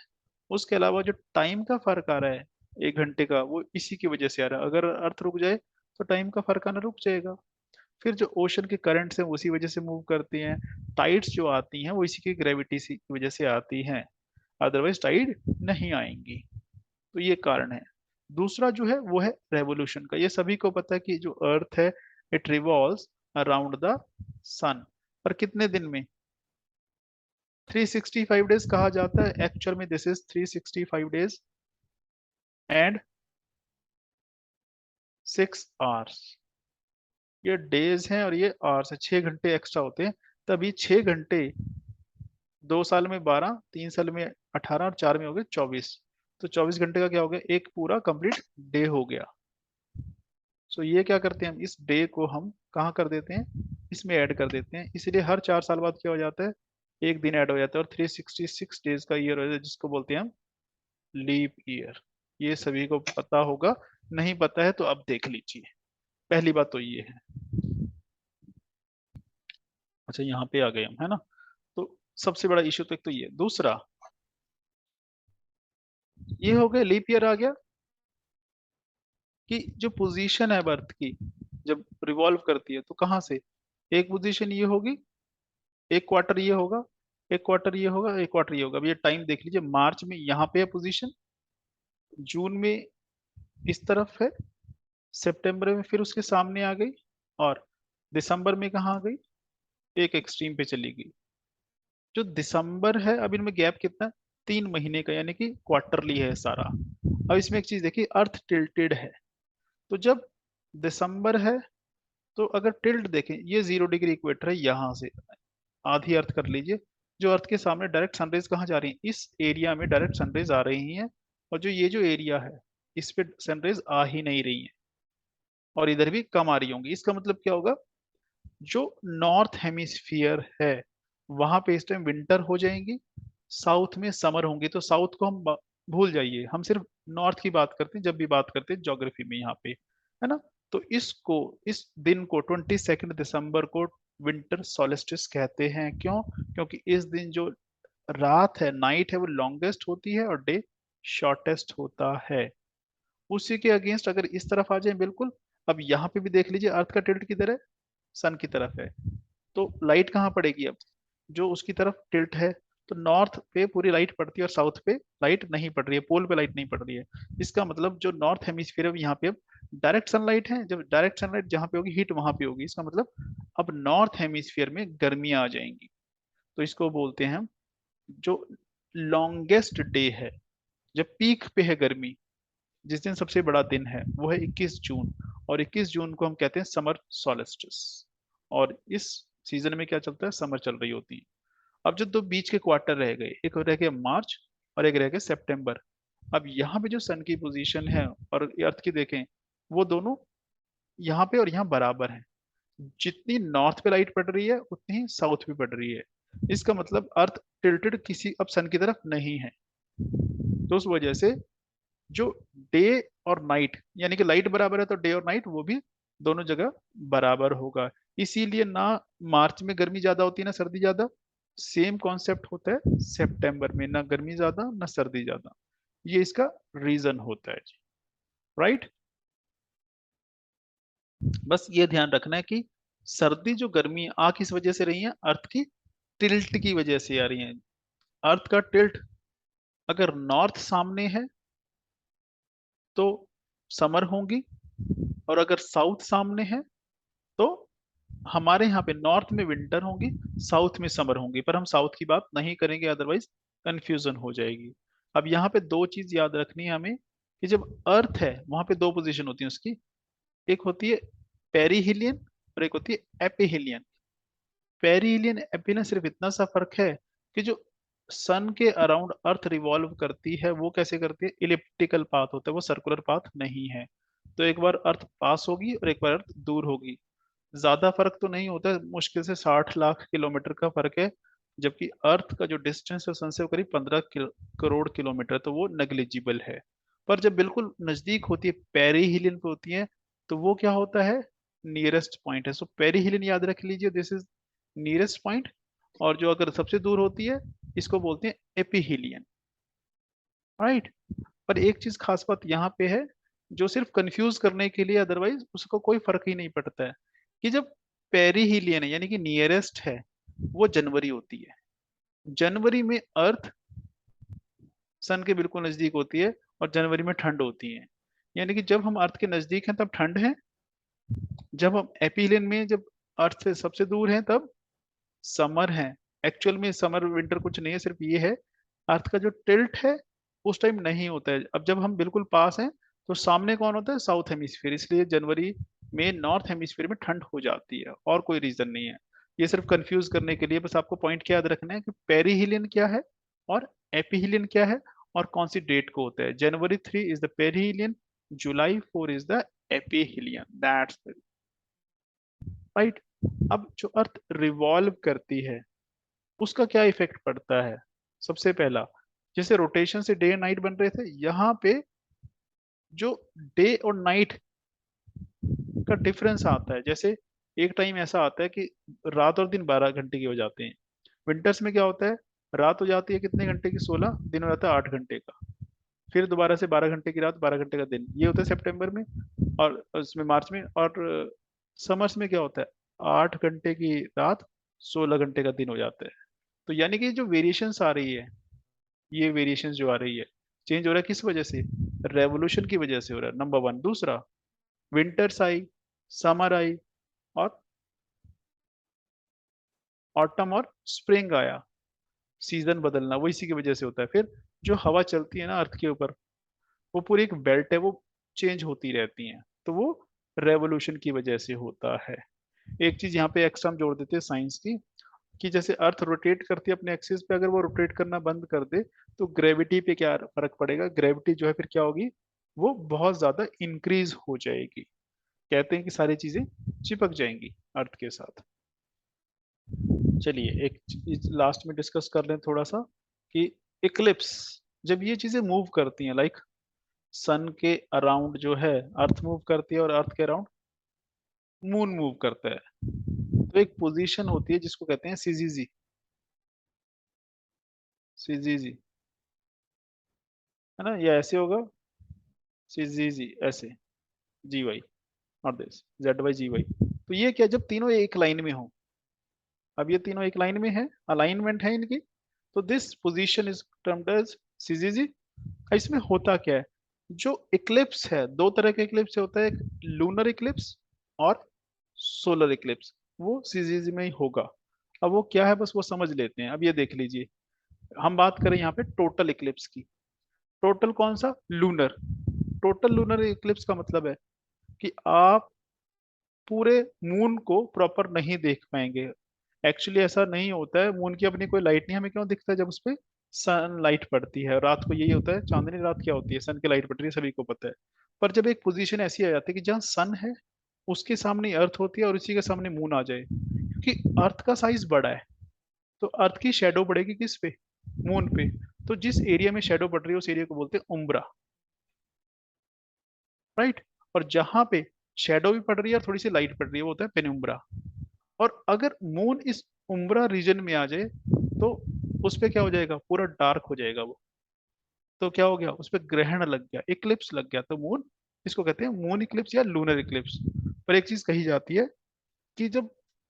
उसके अलावा जो टाइम का फर्क आ रहा है 1 घंटे का, वो इसी की वजह से आ रहा है। अगर अर्थ रुक जाए तो टाइम का फर्क आना रुक जाएगा। फिर जो ओशन के करंट्स हैं उसी वजह से मूव करती हैं। टाइड्स जो आती हैं वो इसी की ग्रेविटी की वजह से आती हैं, अदरवाइज टाइड नहीं आएंगी। तो ये कारण है। दूसरा जो है वो है रेवोल्यूशन का। ये सभी को पता है कि जो अर्थ है इट रिवॉल्व्स अराउंड द सन। पर कितने दिन में, 365 डेज कहा जाता है। एक्चुअल में this is 365 days and 6 hours. ये डेज हैं और ये आवर्स है, 6 घंटे एक्स्ट्रा होते हैं। तभी 6 घंटे, 2 साल में 12, 3 साल में 18 और 4 में हो गए 24। तो 24 घंटे का क्या हो गया, एक पूरा कंप्लीट डे हो गया। सो ये क्या करते हैं, हम इस डे को हम कहाँ कर देते हैं, इसमें ऐड कर देते हैं। इसलिए हर 4 साल बाद क्या हो जाता है, एक दिन ऐड हो जाता है और 366 डेज का ईयर हो जाता है, जिसको बोलते हैं हम लीप ईयर। ये सभी को पता होगा, नहीं पता है तो अब देख लीजिए। पहली बात तो ये है। अच्छा, यहाँ पे आ गए हम, है ना। तो सबसे बड़ा इश्यू तो एक तो ये, दूसरा ये हो गया, लीप ईयर आ गया कि जो पोजीशन है बर्थ की जब रिवॉल्व करती है तो कहाँ से, एक पोजीशन ये होगी, एक क्वार्टर ये होगा, एक क्वार्टर ये होगा, एक क्वार्टर ये होगा। अब ये टाइम देख लीजिए, मार्च में यहाँ पे है पोजीशन, जून में इस तरफ है, सितंबर में फिर उसके सामने आ गई, और दिसंबर में कहाँ आ गई, एक एक्सट्रीम पे चली गई। जो दिसंबर है, अब इनमें गैप कितना है, 3 महीने का, यानी कि क्वार्टरली है सारा। अब इसमें एक चीज देखिए, अर्थ टिल्टेड है, तो जब दिसंबर है तो अगर टिल्ट देखें, ये 0 डिग्री इक्वेटर है, यहाँ से आधी अर्थ कर लीजिए। जो अर्थ के सामने डायरेक्ट सनरेज कहाँ जा रही है, इस एरिया में डायरेक्ट सनरेज आ रही हैं। और जो ये जो एरिया है इस पे सनरेज आ ही नहीं रही है, और इधर भी कम आ रही होंगी। इसका मतलब क्या होगा, जो नॉर्थ हेमिस्फीयर है वहां पे इस टाइम विंटर हो जाएंगी, साउथ में समर होंगी। तो साउथ को हम भूल जाइए, हम सिर्फ नॉर्थ की बात करते हैं जब भी बात करते हैं ज्योग्राफी में यहाँ पे, है ना। तो इसको, इस दिन को 22 दिसंबर को विंटर सोलिस्टिस कहते हैं। क्यों, क्योंकि इस दिन जो रात है, नाइट है, वो लॉन्गेस्ट होती है और डे शॉर्टेस्ट होता है। उसी के अगेंस्ट अगर इस तरफ आ जाए, बिल्कुल, अब यहाँ पे भी देख लीजिए, अर्थ का टिल्ट किधर है, सन की तरफ है। तो लाइट कहाँ पड़ेगी अब, जो उसकी तरफ टिल्ट है। तो नॉर्थ पे पूरी लाइट पड़ती है और साउथ पे लाइट नहीं पड़ रही है, पोल पे लाइट नहीं पड़ रही है। इसका मतलब जो नॉर्थ हेमिस्फीयर है यहाँ पे अब डायरेक्ट सनलाइट है, जब डायरेक्ट सनलाइट जहाँ पे होगी हीट वहां पे होगी। इसका मतलब अब नॉर्थ हेमिस्फीयर में गर्मियां आ जाएंगी। तो इसको बोलते हैं हम, जो लॉन्गेस्ट डे है, जब पीक पे है गर्मी, जिस दिन सबसे बड़ा दिन है वो है 21 जून। और 21 जून को हम कहते हैं समर सॉलिस्टिस। और इस सीजन में क्या चलता है, समर चल रही होती है। अब जो दो बीच के क्वार्टर रह गए, एक रह गया मार्च और एक रह गया सितंबर। अब यहाँ पे जो सन की पोजीशन है और अर्थ की देखें, वो दोनों यहाँ पे और यहाँ बराबर है। जितनी नॉर्थ पे लाइट पड़ रही है उतनी ही साउथ पे पड़ रही है। इसका मतलब अर्थ टिल्टेड किसी अब सन की तरफ नहीं है। तो उस वजह से जो डे और नाइट, यानी कि लाइट बराबर है तो डे और नाइट वो भी दोनों जगह बराबर होगा। इसीलिए ना मार्च में गर्मी ज्यादा होती है ना सर्दी ज्यादा। सेम कॉन्सेप्ट होता है सितंबर में, ना गर्मी ज्यादा ना सर्दी ज्यादा। ये इसका रीजन होता है जी। राइट। बस ये ध्यान रखना है कि सर्दी जो गर्मी आ किस वजह से रही है, अर्थ की टिल्ट की वजह से आ रही है। अर्थ का टिल्ट अगर नॉर्थ सामने है तो समर होंगी, और अगर साउथ सामने है तो हमारे यहाँ पे नॉर्थ में विंटर होंगी, साउथ में समर होंगी। पर हम साउथ की बात नहीं करेंगे, अदरवाइज कंफ्यूजन हो जाएगी। अब यहाँ पे दो चीज याद रखनी है हमें कि जब अर्थ है वहां पे दो पोजीशन होती है उसकी। एक होती है पेरीहिलियन और एक होती है एपिहिलियन। पेरीहिलियन एपिहिलियन सिर्फ इतना सा फर्क है कि जो सन के अराउंड अर्थ रिवॉल्व करती है वो कैसे करती है, इलिप्टिकल पाथ होता है, वो सर्कुलर पाथ नहीं है। तो एक बार अर्थ पास होगी और एक बार अर्थ दूर होगी। ज्यादा फर्क तो नहीं होता है, मुश्किल से 60 लाख किलोमीटर का फर्क है। जबकि अर्थ का जो डिस्टेंस है सन से वो करीब 15 करोड़ किलोमीटर, तो वो नेग्लिजिबल है। पर जब बिल्कुल नजदीक होती है, पेरीहिलियन पे होती है, तो वो क्या होता है, नियरेस्ट पॉइंट है। सो पेरीहिलियन याद रख लीजिए, दिस इज नियरेस्ट पॉइंट। और जो अगर सबसे दूर होती है इसको बोलते हैं एपिहिलियन। राइट। पर एक चीज खास बात यहाँ पे है जो सिर्फ कंफ्यूज करने के लिए, अदरवाइज उसको कोई फर्क ही नहीं पड़ता है, कि जब पेरीहिलियन है यानी कि नियरेस्ट है वो जनवरी होती है। जनवरी में अर्थ सन के बिल्कुल नजदीक होती है और जनवरी में ठंड होती है। यानी कि जब हम अर्थ के नजदीक हैं तब ठंड है, जब हम एपिलियन में, जब अर्थ से सबसे दूर हैं तब समर है। एक्चुअल में समर विंटर कुछ नहीं है, सिर्फ ये है अर्थ का जो टिल्ट है उस टाइम नहीं होता है। अब जब हम बिल्कुल पास हैं तो सामने कौन होता है, साउथ हेमिस्फीयर, इसलिए जनवरी में नॉर्थ हेमिस्फीयर में ठंड हो जाती है, और कोई रीजन नहीं है। ये सिर्फ कंफ्यूज करने के लिए, बस आपको पॉइंट क्या याद रखना है कि पेरीहिलियन क्या है और एपिहिलियन क्या है, और कौन सी डेट को होता है। January 3 is the perihelion, July 4 is the aphelion, that's right. अब जो अर्थ रिवॉल्व करती है उसका क्या इफेक्ट पड़ता है। सबसे पहला, जैसे रोटेशन से डे नाइट बन रहे थे, यहाँ पे जो डे और नाइट का डिफरेंस आता है। जैसे एक टाइम ऐसा आता है कि रात और दिन 12 घंटे के हो जाते हैं। विंटर्स में क्या होता है, रात हो जाती है कितने घंटे की, 16, दिन हो जाता है 8 घंटे का। फिर दोबारा से 12 घंटे की रात, 12 घंटे का दिन, ये होता है सितंबर में और उसमें मार्च में। और समर्स में क्या होता है, 8 घंटे की रात, 16 घंटे का दिन हो जाता है। तो यानी कि जो वेरिएशंस आ रही है, ये वेरिएशन जो आ रही है, चेंज हो रहा है किस वजह से, रेवोल्यूशन की वजह से हो रहा है, नंबर वन। दूसरा, विंटर्स आई, समर आई, और ऑटम और स्प्रिंग आया, सीजन बदलना वो इसी की वजह से होता है। फिर जो हवा चलती है ना अर्थ के ऊपर, वो पूरी एक बेल्ट है, वो चेंज होती रहती है, तो वो रेवोल्यूशन की वजह से होता है। एक चीज यहाँ पे एक्स्ट्रा हम जोड़ देते हैं साइंस की, कि जैसे अर्थ रोटेट करती है अपने एक्सिस पे, अगर वो रोटेट करना बंद कर दे तो ग्रेविटी पे क्या फर्क पड़ेगा, ग्रेविटी जो है फिर क्या होगी, वो बहुत ज्यादा इंक्रीज हो जाएगी। कहते हैं कि सारी चीजें चिपक जाएंगी अर्थ के साथ। चलिए एक चीज लास्ट में डिस्कस कर लें थोड़ा सा, कि इक्लिप्स, जब ये चीजें मूव करती हैं, लाइक सन के अराउंड जो है अर्थ मूव करती है और अर्थ के अराउंड मून मूव करता है, तो एक पोजीशन होती है जिसको कहते हैं सीजीजी। सीजीजी है ना, ये ऐसे होगा, सीजीजी ऐसे, जी वाई, और दिस ZY GY। तो ये क्या, जब तीनों एक लाइन में हो, अब ये तीनों एक लाइन में है, अलाइनमेंट है इनकी, तो this position is termed as CGG. इसमें होता क्या है, जो इक्लिप्स है, दो तरह के इक्लिप्स होता है, एक लूनर इक्लिप्स और सोलर इक्लिप्स, वो सीजीजी में ही होगा। अब वो क्या है बस वो समझ लेते हैं। अब ये देख लीजिए, हम बात करें यहाँ पे टोटल इक्लिप्स की। टोटल कौन सा, लूनर। टोटल लूनर इक्लिप्स का मतलब है कि आप पूरे मून को प्रॉपर नहीं देख पाएंगे। एक्चुअली ऐसा नहीं होता है, मून की अपनी कोई लाइट नहीं, हमें क्यों दिखता है जब उस पे सन लाइट पड़ती है, रात को यही होता है, चांदनी रात क्या होती है, सन की लाइट पड़ रही है, सभी को पता है। पर जब एक पोजीशन ऐसी आ जाती है कि जहाँ सन है उसके सामने अर्थ होती है और उसी के सामने मून आ जाए, क्योंकि अर्थ का साइज बड़ा है, तो अर्थ की शेडो पड़ेगी किस पे, मून पे। तो जिस एरिया में शेडो पड़ रही है उस एरिया को बोलते हैं उम्ब्रा, राइट। और जहां पे शेडो भी पड़ रही है और थोड़ी सी लाइट पड़ रही है वो होता है पेनुम्ब्रा। और अगर मून इस उम्ब्रा रीजन में आ जाए तो उस पे क्या हो जाएगा, पूरा डार्क हो जाएगा वो। तो क्या हो गया, उस पे ग्रहण लग गया, इक्लिप्स लग गया, तो मून, इसको कहते हैं मून इक्लिप्स या लूनर इक्लिप्स। पर एक चीज कही जाती है कि जब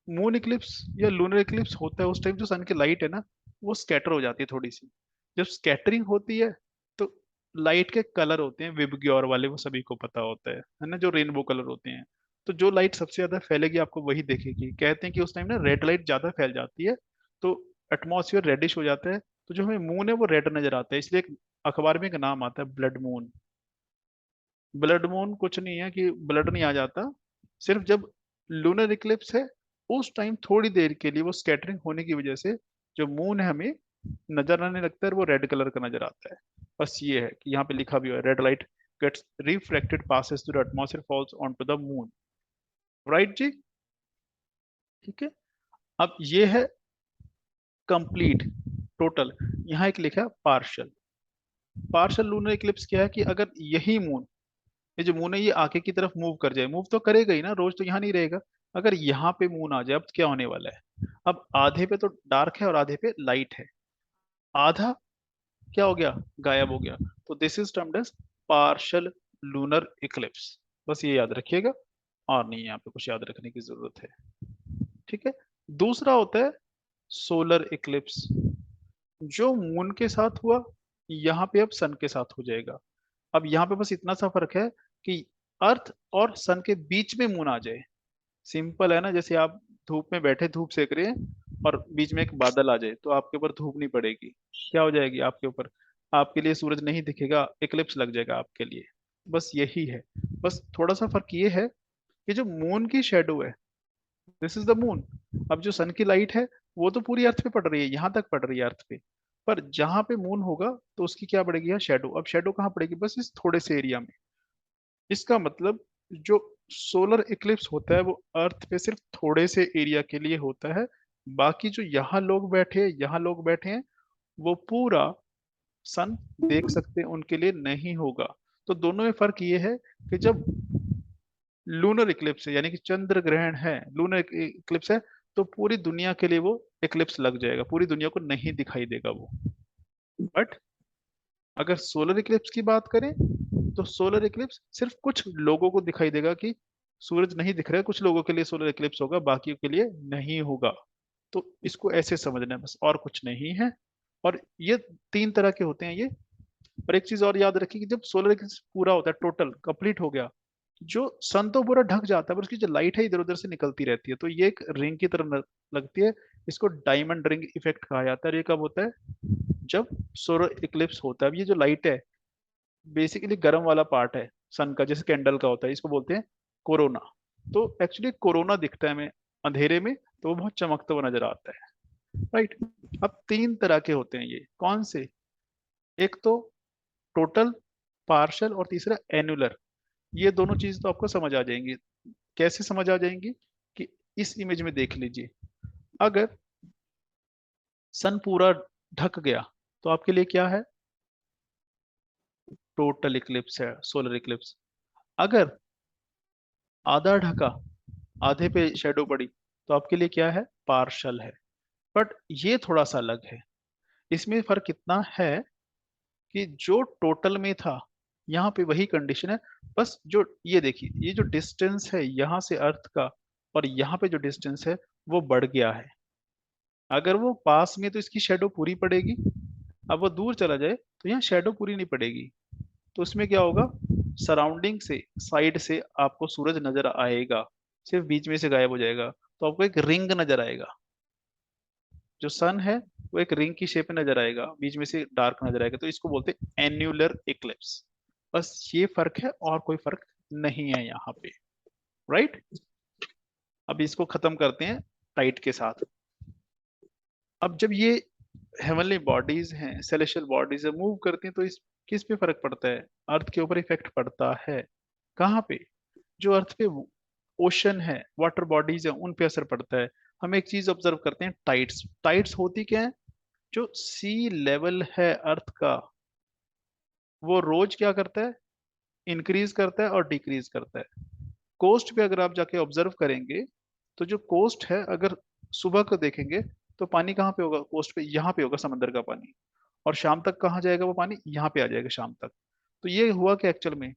मून इक्लिप्स या लूनर इक्लिप्स होता है उस टाइम जो सन की लाइट है ना वो स्कैटर हो जाती है थोड़ी सी। जब स्कैटरिंग होती है तो लाइट के कलर होते हैं विबग्योर वाले, वो सभी को पता होता है ना, जो रेनबो कलर होते हैं। तो जो लाइट सबसे ज्यादा फैलेगी आपको वही देखेगी। कहते हैं कि उस टाइम ना रेड लाइट ज्यादा फैल जाती है, तो एटमॉस्फेयर रेडिश हो जाता है, तो जो हमें मून है वो रेड नजर आता है। इसलिए एक अखबार में एक नाम आता है ब्लड मून। ब्लड मून कुछ नहीं है कि ब्लड नहीं आ जाता, सिर्फ जब लूनर इक्लिप्स है उस टाइम थोड़ी देर के लिए वो स्कैटरिंग होने की वजह से जो मून है हमें नजर आने लगता है और वो रेड कलर का नजर आता है। बस ये है कि यहाँ पे लिखा भी हुआ है red light gets refracted passes through the atmosphere falls on to the moon, right जी। ठीक है। अब ये है कंप्लीट, टोटल। यहाँ एक लिखा है पार्शल। पार्शल लूनर इक्लिप्स क्या है कि अगर यही मून, ये जो मून है ये आगे की तरफ मूव कर जाए, मूव तो करेगा ही ना, रोज तो यहाँ नहीं रहेगा। अगर यहाँ पे मून आ जाए अब क्या होने वाला है, अब आधे पे तो डार्क है और आधे पे लाइट है, आधा क्या हो गया, गायब हो गया। तो this is termed as partial lunar eclipse. बस ये याद रखिएगा, और नहीं यहाँ पे कुछ याद रखने की जरूरत है। ठीक है। दूसरा होता है सोलर इक्लिप्स, जो मून के साथ हुआ, यहाँ पे अब सन के साथ हो जाएगा। अब यहाँ पे बस इतना सा फर्क है कि अर्थ और सन के बीच में मून आ जाए। सिंपल है ना, जैसे आप धूप में बैठे धूप सेक रहे हैं और बीच में एक बादल आ जाए तो आपके ऊपर धूप नहीं पड़ेगी, क्या हो जाएगी आपके ऊपर, आपके लिए सूरज नहीं दिखेगा, इक्लिप्स लग जाएगा आपके लिए। बस यही है। बस थोड़ा सा फर्क ये है कि जो मून की शेडो है, दिस इज द मून। अब जो सन की लाइट है वो तो पूरी अर्थ पे पड़ रही है, यहाँ तक पड़ रही है अर्थ पे, पर जहां पे मून होगा तो उसकी क्या पड़ेगी यहाँ शेडो। अब शेडो कहाँ पड़ेगी, बस इस थोड़े से एरिया में। इसका मतलब जो सोलर इक्लिप्स होता है वो अर्थ पे सिर्फ थोड़े से एरिया के लिए होता है, बाकी जो यहाँ लोग बैठे हैं वो पूरा सन देख सकते हैं, उनके लिए नहीं होगा। तो दोनों में फर्क ये है कि जब लूनर इक्लिप्स है यानी कि चंद्र ग्रहण है, लूनर इक्लिप्स है, तो पूरी दुनिया के लिए वो इक्लिप्स लग जाएगा, पूरी दुनिया को नहीं दिखाई देगा वो। बट अगर सोलर इक्लिप्स की बात करें तो सोलर इक्लिप्स सिर्फ कुछ लोगों को दिखाई देगा कि सूरज नहीं दिख रहा है, कुछ लोगों के लिए सोलर इक्लिप्स होगा, बाकियों के लिए नहीं होगा। तो इसको ऐसे समझना है बस, और कुछ नहीं है। और ये तीन तरह के होते हैं ये। और एक चीज और याद रखिए कि जब सोलर इक्लिप्स पूरा होता है, टोटल कंप्लीट हो गया, जो सन तो पूरा ढक जाता है पर उसकी जो लाइट है इधर उधर से निकलती रहती है, तो ये एक रिंग की तरह लगती है। इसको डायमंड रिंग इफेक्ट कहा जाता है। और ये कब होता है, जब सोलर इक्लिप्स होता है। अब ये जो लाइट है बेसिकली गर्म वाला पार्ट है सन का, जैसे कैंडल का होता है, इसको बोलते हैं कोरोना। तो एक्चुअली कोरोना दिखता है हमें अंधेरे में, तो वो बहुत चमकता हुआ नजर आता है, राइट। अब तीन तरह के होते हैं ये, कौन से, एक तो टोटल, पार्शल और तीसरा एनुलर। ये दोनों चीज तो आपको समझ आ जाएंगी। कैसे समझ आ जाएंगी कि इस इमेज में देख लीजिए, अगर सन पूरा ढक गया तो आपके लिए क्या है, टोटल इक्लिप्स है, सोलर इक्लिप्स। अगर आधा ढका, आधे पे शेडो पड़ी, तो आपके लिए क्या है, पार्शल है। बट ये थोड़ा सा अलग है, इसमें फर्क इतना है कि जो टोटल में था यहाँ पे वही कंडीशन है। बस जो ये देखिए, ये जो डिस्टेंस है यहाँ से अर्थ का और यहाँ पे जो डिस्टेंस है वो बढ़ गया है। अगर वो पास में तो इसकी शेडो पूरी पड़ेगी, अब वो दूर चला जाए तो यहाँ शेडो पूरी नहीं पड़ेगी। तो उसमें क्या होगा, सराउंडिंग से, साइड से आपको सूरज नजर आएगा, सिर्फ बीच में से गायब हो जाएगा, तो आपको एक रिंग नजर आएगा। जो सन है वो एक रिंग की शेप में नजर आएगा, बीच में से डार्क नजर आएगा, तो इसको बोलते हैं एन्यूलर इक्लिप्स। बस ये फर्क है और कोई फर्क नहीं है यहाँ पे, राइट। अब इसको खत्म करते हैं टाइट के साथ। अब जब ये हेवनली बॉडीज हैं, सेलेशियल बॉडीज है, मूव करती हैं, तो इस किस पे फर्क पड़ता है? अर्थ के ऊपर इफेक्ट पड़ता है। कहाँ पे? जो अर्थ पे ओशन है, वाटर बॉडीज है, उन पे असर पड़ता है। हम एक चीज ऑब्जर्व करते हैं, टाइड्स। टाइड्स होती क्या है? जो सी लेवल है अर्थ का, वो रोज क्या करता है? इंक्रीज करता है और डिक्रीज करता है। कोस्ट पे अगर आप जाके ऑब्जर्व करेंगे, तो जो कोस्ट है, अगर सुबह को देखेंगे तो पानी कहाँ पे होगा? कोस्ट पे, यहाँ पे होगा समंदर का पानी। और शाम तक कहाँ जाएगा वो पानी? यहाँ पे आ जाएगा शाम तक। तो ये हुआ कि एक्चुअल में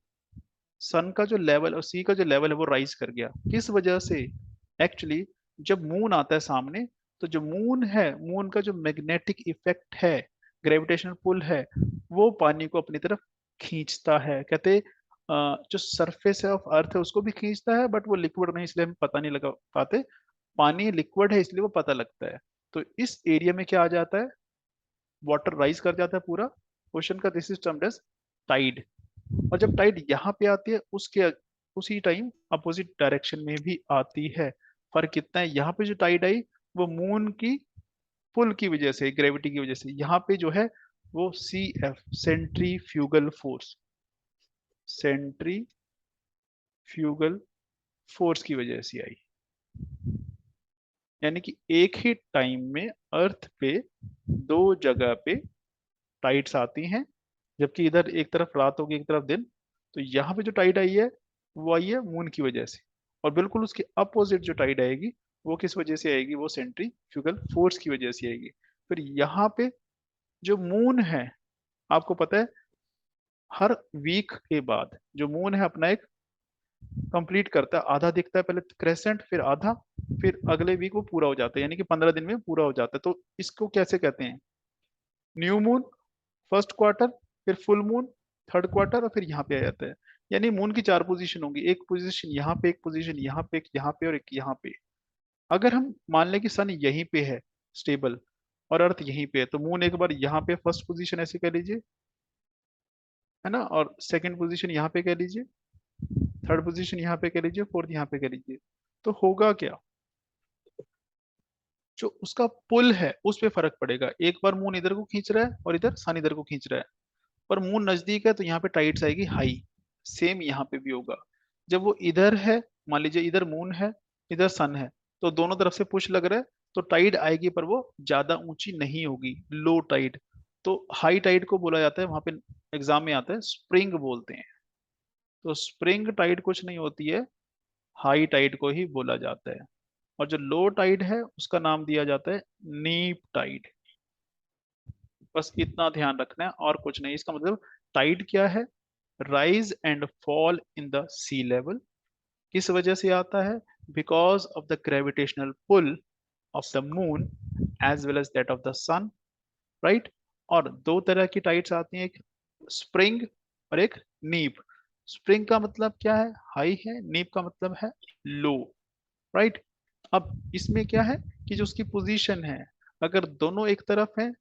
सन का जो लेवल और सी का जो लेवल है वो राइज कर गया। किस वजह से? एक्चुअली जब मून आता है सामने, तो जो मून है, मून का जो मैग्नेटिक इफेक्ट है, ग्रेविटेशनल पुल है, वो पानी को अपनी तरफ खींचता है। कहते जो सरफेस है ऑफ अर्थ है उसको भी खींचता है, बट वो लिक्विड नहीं, इसलिए हम पता नहीं लगा पाते। पानी लिक्विड है इसलिए वो पता लगता है। तो इस एरिया में क्या आ जाता है? वाटर राइज कर जाता है पूरा ओशन का। This is termed as tide. और जब टाइड यहाँ पे आती है, उसके उसी टाइम अपोजिट डायरेक्शन में भी आती है। फर्क कितना है? यहाँ पे जो टाइड आई, वो मून की पुल की वजह से, ग्रेविटी की वजह से। यहाँ पे जो है वो C F, centrifugal force, centrifugal force की वजह से आई। यानी कि एक ही टाइम में अर्थ पे दो जगह पे टाइड्स आती हैं, जबकि इधर एक तरफ रात होगी, एक तरफ दिन। तो यहाँ पे जो टाइड आई है, वो आई है मून की वजह से। और बिल्कुल उसके अपोजिट जो टाइड आएगी, वो किस वजह से आएगी? वो सेंट्रीफ्यूगल फोर्स की वजह से आएगी। फिर यहाँ पे जो मून है, आपको पता है, हर वीक के बाद जो मून है अपना एक कंप्लीट करता है, आधा दिखता है पहले क्रेसेंट, फिर आधा, फिर अगले वीक वो पूरा हो जाता है, यानी कि 15 दिन में पूरा हो जाता है। तो इसको कैसे कहते हैं? न्यू मून फर्स्ट क्वार्टर, फिर फुल मून थर्ड क्वार्टर, और फिर यहाँ पे आ जाता है। यानी मून की चार पोजीशन होंगी, एक पोजीशन यहाँ पे, एक पोजीशन यहाँ पे, एक यहाँ पे और एक यहाँ पे। अगर हम मान लें कि सन यहीं पे है स्टेबल, और अर्थ यहीं पे है, तो मून एक बार यहाँ पे फर्स्ट पोजीशन ऐसे कह लीजिए, है ना, और सेकंड पोजीशन यहाँ पे कह लीजिए, थर्ड पोजीशन यहाँ पे कह लीजिए, फोर्थ यहाँ पे कह लीजिए। तो होगा क्या? जो उसका पुल है उस पे फर्क पड़ेगा। एक बार मून इधर को खींच रहा है और इधर सन इधर को खींच रहा है, पर मून नजदीक है तो यहाँ पे टाइड्स आएगी हाई। सेम यहाँ पे भी होगा। जब वो इधर है, मान लीजिए इधर मून है, इधर सन है, तो दोनों तरफ से पुश लग रहा है, तो टाइड आएगी, पर वो ज्यादा ऊंची नहीं होगी, लो टाइड। तो हाई टाइड को बोला जाता है, वहां पे एग्जाम में आता है स्प्रिंग बोलते हैं। तो स्प्रिंग टाइड कुछ नहीं होती है, हाई टाइड को ही बोला जाता है। और जो लो टाइड है उसका नाम दिया जाता है नीप टाइड। बस इतना ध्यान रखना है और कुछ नहीं। इसका मतलब टाइड क्या है? Rise and fall in the sea level. किस वजह से आता है? Because of the gravitational pull of the moon as well as that of the sun, right. और दो तरह की टाइड्स आती हैं, एक स्प्रिंग और एक नीप। स्प्रिंग का मतलब क्या है? हाई है। नीप का मतलब है लो, राइट। अब इसमें क्या है कि जो उसकी पोजीशन है, अगर दोनों एक तरफ है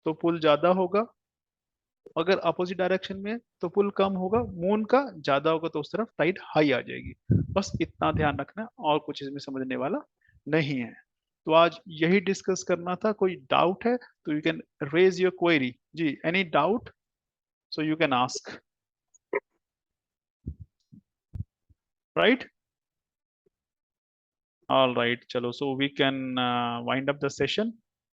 तो पुल ज्यादा होगा, अगर अपोजिट डायरेक्शन में तो पुल कम होगा। मून का ज्यादा होगा तो उस तरफ टाइड हाई आ जाएगी। बस इतना ध्यान रखना है, और कुछ इसमें समझने वाला नहीं है। तो आज यही डिस्कस करना था। कोई डाउट है तो you can raise your query. जी, any doubt? So you can ask, right. All right, चलो, so we can wind up the session.